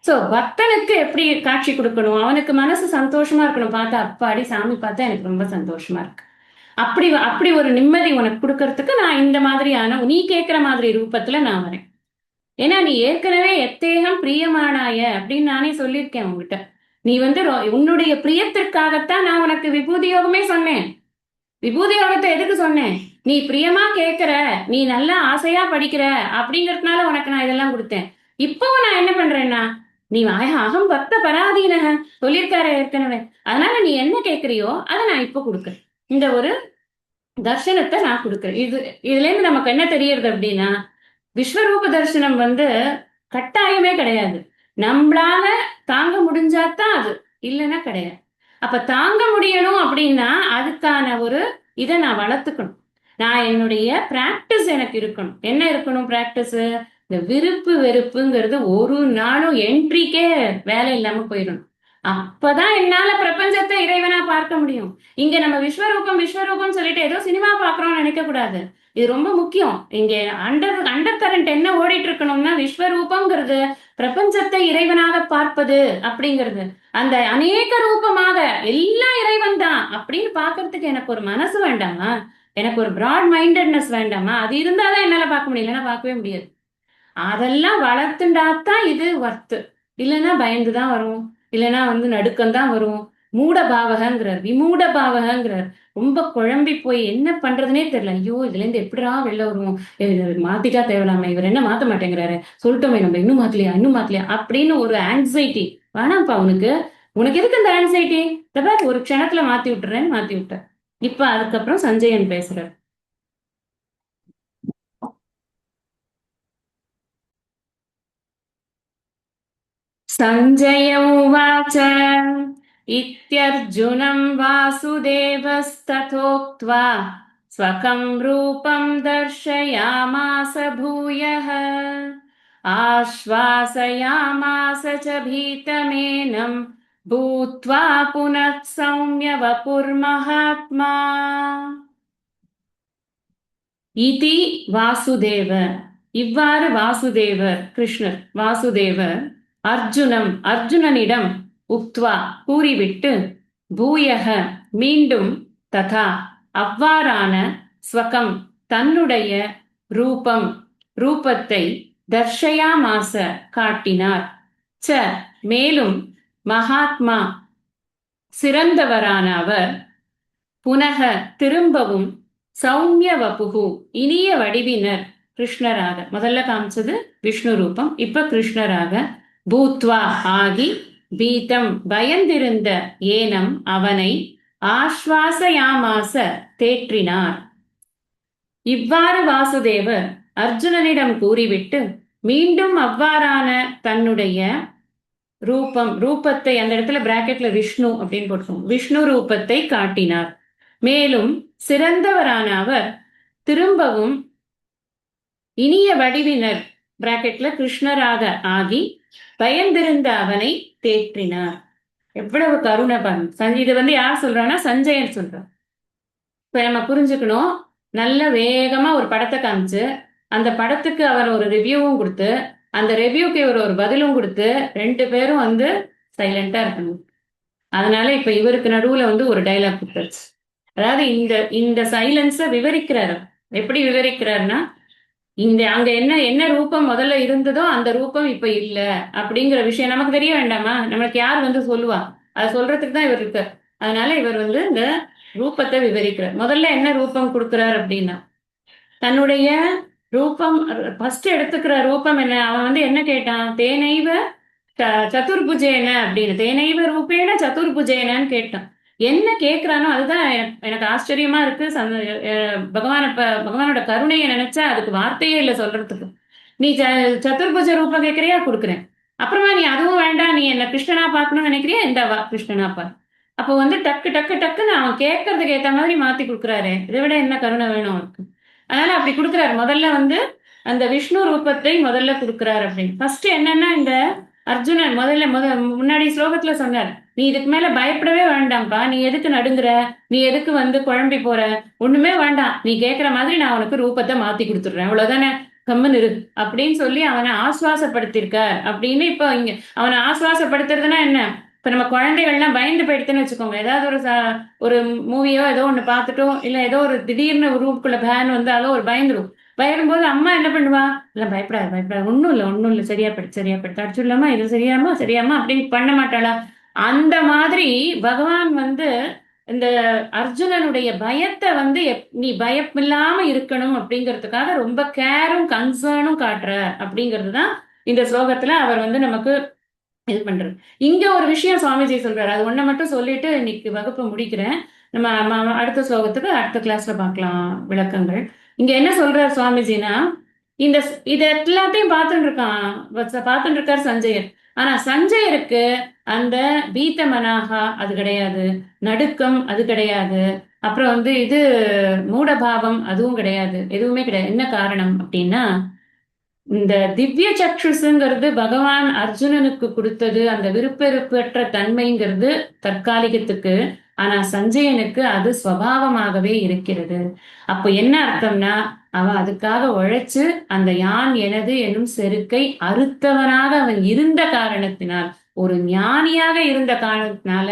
சோ பக்தனுக்கு எப்படி காட்சி கொடுக்கணும், அவனுக்கு மனசு சந்தோஷமா இருக்கணும், பார்த்தா அப்பாடி சாமி பார்த்தா எனக்கு ரொம்ப சந்தோஷமா இருக்கு, அப்படி அப்படி ஒரு நிம்மதி உனக்கு கொடுக்கறதுக்கு நான் இந்த மாதிரியான நீ கேட்கிற மாதிரி ரூபத்துல நான் வரேன். ஏன்னா நீ ஏற்கனவே எத்தேகம் பிரியமானாய அப்படின்னு நானே சொல்லியிருக்கேன் உங்ககிட்ட. நீ வந்து உன்னுடைய பிரியத்திற்காகத்தான் நான் உனக்கு விபூதி யோகமே சொன்னேன். விபூதி யோகத்தை எதுக்கு சொன்னேன், நீ பிரியமா கேட்கிற, நீ நல்லா ஆசையா படிக்கிற அப்படிங்கறதுனால உனக்கு நான் இதெல்லாம் கொடுத்தேன். இப்பவும் நான் என்ன பண்றேன்னா, நீ அகம் பக்த பராதீனக சொல்லியிருக்காரு ஏற்கனவே, அதனால நீ என்ன கேட்கிறியோ அதை நான் இப்ப கொடுக்குறேன். இந்த ஒரு தர்சனத்தை நான் கொடுக்குறேன். இதுல இருந்து நமக்கு என்ன தெரியறது அப்படின்னா, விஸ்வரூப தரிசனம் வந்து கட்டாயமே கிடையாது. நம்மளால தாங்க முடிஞ்சாதான் அது, இல்லைன்னா கிடையாது. அப்ப தாங்க முடியணும் அப்படின்னா அதுக்கான ஒரு இதை நான் வளர்த்துக்கணும். நான் என்னுடைய பிராக்டிஸ் எனக்கு இருக்கணும். என்ன இருக்கணும் பிராக்டிஸ், இந்த விருப்பு வெறுப்புங்கிறது ஒரு நாளும் என்ட்ரிக்கே வேலை இல்லாம போயிடணும். அப்பதான் என்னால பிரபஞ்சத்தை இறைவனா பார்க்க முடியும். இங்க நம்ம விஸ்வரூபம் விஸ்வரூபம் சொல்லிட்டு ஏதோ சினிமா பாக்குறோம்னு நினைக்க கூடாது. இது ரொம்ப முக்கியம். இங்க அண்டர் கரண்ட் என்ன ஓடிட்டு இருக்கணும்னா, விஸ்வரூபம்ங்கிறது பிரபஞ்சத்தை இறைவனாக பார்ப்பது அப்படிங்கிறது, அந்த அநேக ரூபமாக எல்லாம் இறைவன் தான் அப்படின்னு பாக்குறதுக்கு எனக்கு ஒரு மனசு வேண்டாமா, எனக்கு ஒரு பிராட் மைண்டட்னஸ் வேண்டாமா, அது இருந்தாதான் என்னால பார்க்க முடியல, இல்லைன்னா பார்க்கவே முடியாது. அதெல்லாம் வளர்த்துண்டாத்தான் இது வர்த்து, இல்லைன்னா பயந்துதான் வரும், இல்லைன்னா வந்து நடுக்கம்தான் வரும். மூட பாவகங்கிறார், விமூட பாவகங்கிறார். ரொம்ப குழம்பி போய் என்ன பண்றதுனே தெரியல, ஐயோ இதுல இருந்து எப்படிடா வெளில வருவோம், மாத்திட்டா தேவலாம, இவர் என்ன மாத்த மாட்டேங்கிறாரு, சொல்லிட்டோமே நம்ம இன்னும் மாத்தலையா அப்படின்னு ஒரு ஆங்ஸைட்டி வேணாம்ப்பா உனக்கு. உனக்கு எதுக்கு இந்த ஆங்ஸைட்டி, ஒரு க்ஷணத்துல மாத்தி விட்டுறேன்னு மாத்தி விட்ட. இப்ப அதுக்கப்புறம் சஞ்சயன் பேசுறார். சஞ்சய உவாச்ச இத்யர்ஜுனம் வாசுதேவஸ்ததோக்த்வா ஸ்வகம் ரூபம் தர்ஷயாமாஸ பூயः ஆஸ்வாசயாமாஸ ச பீதமேனம் பூத்வா புனः சௌம்ய வபுர்மஹாத்மா இதி வாசுதேவ. இவ்வாறு வாசுதேவர், கிருஷ்ணர் வாசுதேவர் அர்ஜுனனிடம் உக்த்வா கூறிவிட்டு, பூயக மீண்டும், ததா அவ்வாறான, ஸ்வகம் தன்னுடைய, ரூபம் ரூபத்தை, தர்ஷயாமாச காட்டினார், ச மேலும், மகாத்மா சிறந்தவரான அவர், புனக திரும்பவும், சௌமிய வபுகு இனிய வடிவினர், கிருஷ்ணராக, முதல்ல காமிச்சது விஷ்ணு ரூபம், இப்ப கிருஷ்ணராக, பூத்வா ஆகி, பீதம் பயந்திருந்த, ஏனம் அவனை, ஆஸ்வாசயாமாச தேற்றினார். இவ்வாறு வாசுதேவர் அர்ஜுனனிடம் கூறிவிட்டு மீண்டும் அவ்வாறான தன்னுடைய ரூபத்தை, அந்த இடத்துல பிராக்கெட்ல விஷ்ணு அப்படின்னு போட்டோம், விஷ்ணு ரூபத்தை காட்டினார். மேலும் சிறந்தவரான அவர் திரும்பவும் இனிய வடிவினர் பிராக்கெட்ல கிருஷ்ணராக ஆகி பயந்திருந்த அவனை தேற்றினார். எவ்வளவு கருணை பாருங்க. இது வந்து யார் சொல்றான்னா சஞ்சயன் சொல்றார். இப்ப நம்ம புரிஞ்சுக்கணும், நல்ல வேகமா ஒரு படத்தை காமிச்சு அந்த படத்துக்கு அவர் ஒரு ரிவ்யூவும் கொடுத்து அந்த ரிவ்யூக்கு இவர் ஒரு பதிலும் கொடுத்து 2 பேரும் வந்து சைலண்டா இருக்கணும். அதனால இப்ப இவருக்கு நடுவுல வந்து ஒரு டைலாக் கொடுத்தாச்சு. அதாவது இந்த சைலன்ஸ விவரிக்கிறாரு. எப்படி விவரிக்கிறாருன்னா, அங்க என்ன ரூபம் முதல்ல இருந்ததோ அந்த ரூபம் இப்ப இல்ல அப்படிங்கிற விஷயம் நமக்கு தெரிய வேண்டாமா, நம்மளுக்கு யார் வந்து சொல்லுவா, அதை சொல்றதுக்கு தான் இவர் இருக்கார். அதனால இவர் வந்து இந்த ரூபத்தை விவரிக்கிறார். முதல்ல என்ன ரூபம் கொடுக்கிறார் அப்படின்னா, தன்னுடைய ரூபம் ஃபர்ஸ்ட் எடுத்துக்கிற ரூபம் என்ன, அவன் வந்து என்ன கேட்டான், தேனைவ சதுர்புஜேன அப்படின்னு, தேனைவ ரூபேன சதுர்புஜேனன்னு கேட்டான். என்ன கேட்கிறானோ அதுதான் எனக்கு ஆச்சரியமா இருக்கு. பகவானோட கருணையை நினைச்சா அதுக்கு வார்த்தையே இல்லை சொல்றதுக்கு. நீ சதுர்புஜ ரூபம் கேட்கறியா, கொடுக்குறேன். அப்புறமா நீ அதுவும் வேண்டாம், நீ என்ன கிருஷ்ணனா பார்க்கணும்னு நினைக்கிறியா, இந்த வா கிருஷ்ணனா பார். அப்போ வந்து டக்கு டக்கு டக்குன்னு அவன் கேட்கறதுக்கு ஏத்த மாதிரி மாத்தி கொடுக்குறாரு. இதை விட என்ன கருணை வேணும் அவருக்கு. அதனால அப்படி கொடுக்குறாரு. முதல்ல வந்து அந்த விஷ்ணு ரூபத்தை முதல்ல கொடுக்குறாரு அப்படின்னு. ஃபர்ஸ்ட் என்னன்னா, இந்த அர்ஜுனன் முதல்ல முன்னாடி ஸ்லோகத்துல சொன்னார், நீ இதுக்கு மேல பயப்படவே வேண்டாம்ப்பா, நீ எதுக்கு நடுங்குற, நீ எதுக்கு வந்து குழம்பி போற, ஒண்ணுமே வேண்டாம், நீ கேட்கிற மாதிரி நான் உனக்கு ரூபத்தை மாத்தி கொடுத்துடுறேன், அவ்வளவுதானே, கம்மன் இரு அப்படின்னு சொல்லி அவனை ஆசுவாசப்படுத்திருக்கார் அப்படின்னு. இப்போ இங்க அவனை ஆசுவாசப்படுத்துறதுன்னா என்ன, இப்ப நம்ம குழந்தைகள்லாம் பயந்து போயிடுதுன்னு வச்சுக்கோங்க, ஏதாவது ஒரு மூவியோ ஏதோ ஒண்ணு பார்த்துட்டோ, இல்ல ஏதோ ஒரு திடீர்னு ஒரு ரூம்குள்ள பேன் வந்தாலோ ஒரு பயந்துரும். பயரும்போது அம்மா என்ன பண்ணுவா, இல்ல பயப்படாது பயப்படாது, ஒண்ணும் இல்ல சரியா படுத்து அடிச்சுடலாமா, இது சரியாமா அப்படின்னு பண்ண மாட்டாளா. அந்த மாதிரி பகவான் வந்து இந்த அர்ஜுனனுடைய பயத்தை வந்து நீ பயமில்லாம இருக்கணும் அப்படிங்கிறதுக்காக ரொம்ப கேரும் கன்சர்னும் காட்டுற அப்படிங்கிறது தான் இந்த ஸ்லோகத்துல அவர் வந்து நமக்கு இது பண்றது. இங்க ஒரு விஷயம் சுவாமிஜி சொல்றாரு, அது ஒன்ன மட்டும் சொல்லிட்டு இன்னைக்கு வகுப்பு முடிக்கிறேன். நம்ம அடுத்த ஸ்லோகத்துக்கு அடுத்த கிளாஸ்ல பார்க்கலாம் விளக்கங்கள். இங்க என்ன சொல்றாரு சுவாமிஜினா, இந்த இது எல்லாத்தையும் பார்த்துட்டு இருக்காரு சஞ்சயர். ஆனா சஞ்சயருக்கு அந்த பீத்த மனாகா அது கிடையாது, நடுக்கம் அது கிடையாது, அப்புறம் வந்து இது மூடபாவம் அதுவும் கிடையாது, எதுவுமே கிடையாது. என்ன காரணம் அப்படின்னா, இந்த திவ்ய சக்ஷுசுங்கிறது பகவான் அர்ஜுனனுக்கு கொடுத்தது, அந்த விருப்பெருப்பற்ற தன்மைங்கிறது தற்காலிகத்துக்கு. ஆனா சஞ்சயனுக்கு அது ஸ்வபாவமாகவே இருக்கிறது. அப்ப என்ன அர்த்தம்னா, அவன் அதுக்காக உழைச்சு அந்த யான் எனது என்னும் செருக்கை அறுத்தவனாக அவன் இருந்த காரணத்தினால், ஒரு ஞானியாக இருந்த காரணத்தினால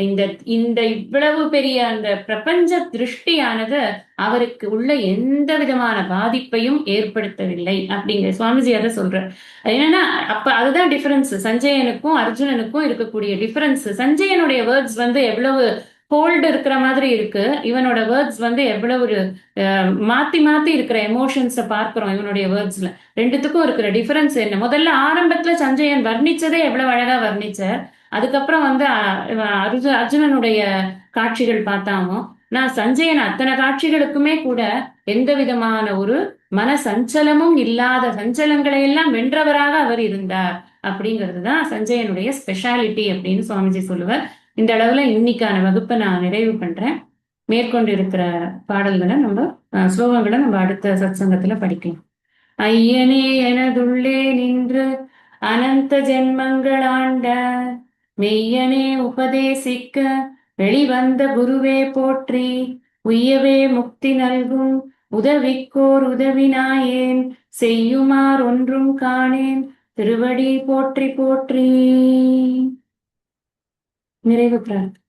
இந்த இந்த இவ்வளவு பெரிய அந்த பிரபஞ்ச திருஷ்டியானது அவருக்கு உள்ள எந்த விதமான பாதிப்பையும் ஏற்படுத்தவில்லை அப்படிங்கிற சுவாமிஜி அதை சொல்றார். என்னன்னா, அப்ப அதுதான் டிஃபரன்ஸ், சஞ்சயனுக்கும் அர்ஜுனனுக்கும் இருக்கக்கூடிய டிஃபரன்ஸ். சஞ்சயனுடைய வேர்ட்ஸ் வந்து எவ்வளவு ஹோல்டு இருக்கிற மாதிரி இருக்கு, இவனோட வேர்ட்ஸ் வந்து எவ்வளவு ஒரு மாத்தி மாத்தி இருக்கிற எமோஷன்ஸை பார்க்கிறோம் இவனுடைய வேர்ட்ஸ்ல. ரெண்டுத்துக்கும் இருக்கிற டிஃபரன்ஸ் என்ன, முதல்ல ஆரம்பத்துல சஞ்சயன் வர்ணிச்சதே எவ்வளவு அழகா வர்ணிச்சார். அதுக்கப்புறம் வந்து அர்ஜுனனுடைய காட்சிகள் பார்த்தாமோ, நான் சஞ்சயன் அத்தனை காட்சிகளுக்குமே கூட எந்த விதமான ஒரு மன சஞ்சலமும் இல்லாத, சஞ்சலங்களை எல்லாம் வென்றவராக அவர் இருந்தார் அப்படிங்கிறது தான் சஞ்சயனுடைய ஸ்பெஷாலிட்டி அப்படின்னு சுவாமிஜி சொல்லுவார். இந்த அளவுல இன்னைக்கான வகுப்பை நான் நிறைவு பண்றேன். மேற்கொண்டு இருக்கிற பாடல்களை நம்ம ஸ்லோகங்களை நம்ம அடுத்த சத்சங்கத்துல படிக்கலாம். ஐயனே எனதுள்ளே நின்று அனந்த ஜென்மங்கள் ஆண்ட மெய்யனே உபதேசிக்க வெளிவந்த குருவே போற்றி, உய்யவே முக்தி நல்கும் உதவிக்கோர் உதவினாயேன், செய்யுமார் ஒன்றும் காணேன் திருவடி போற்றி போற்றி. நிறைவு பிரார்த்தனை.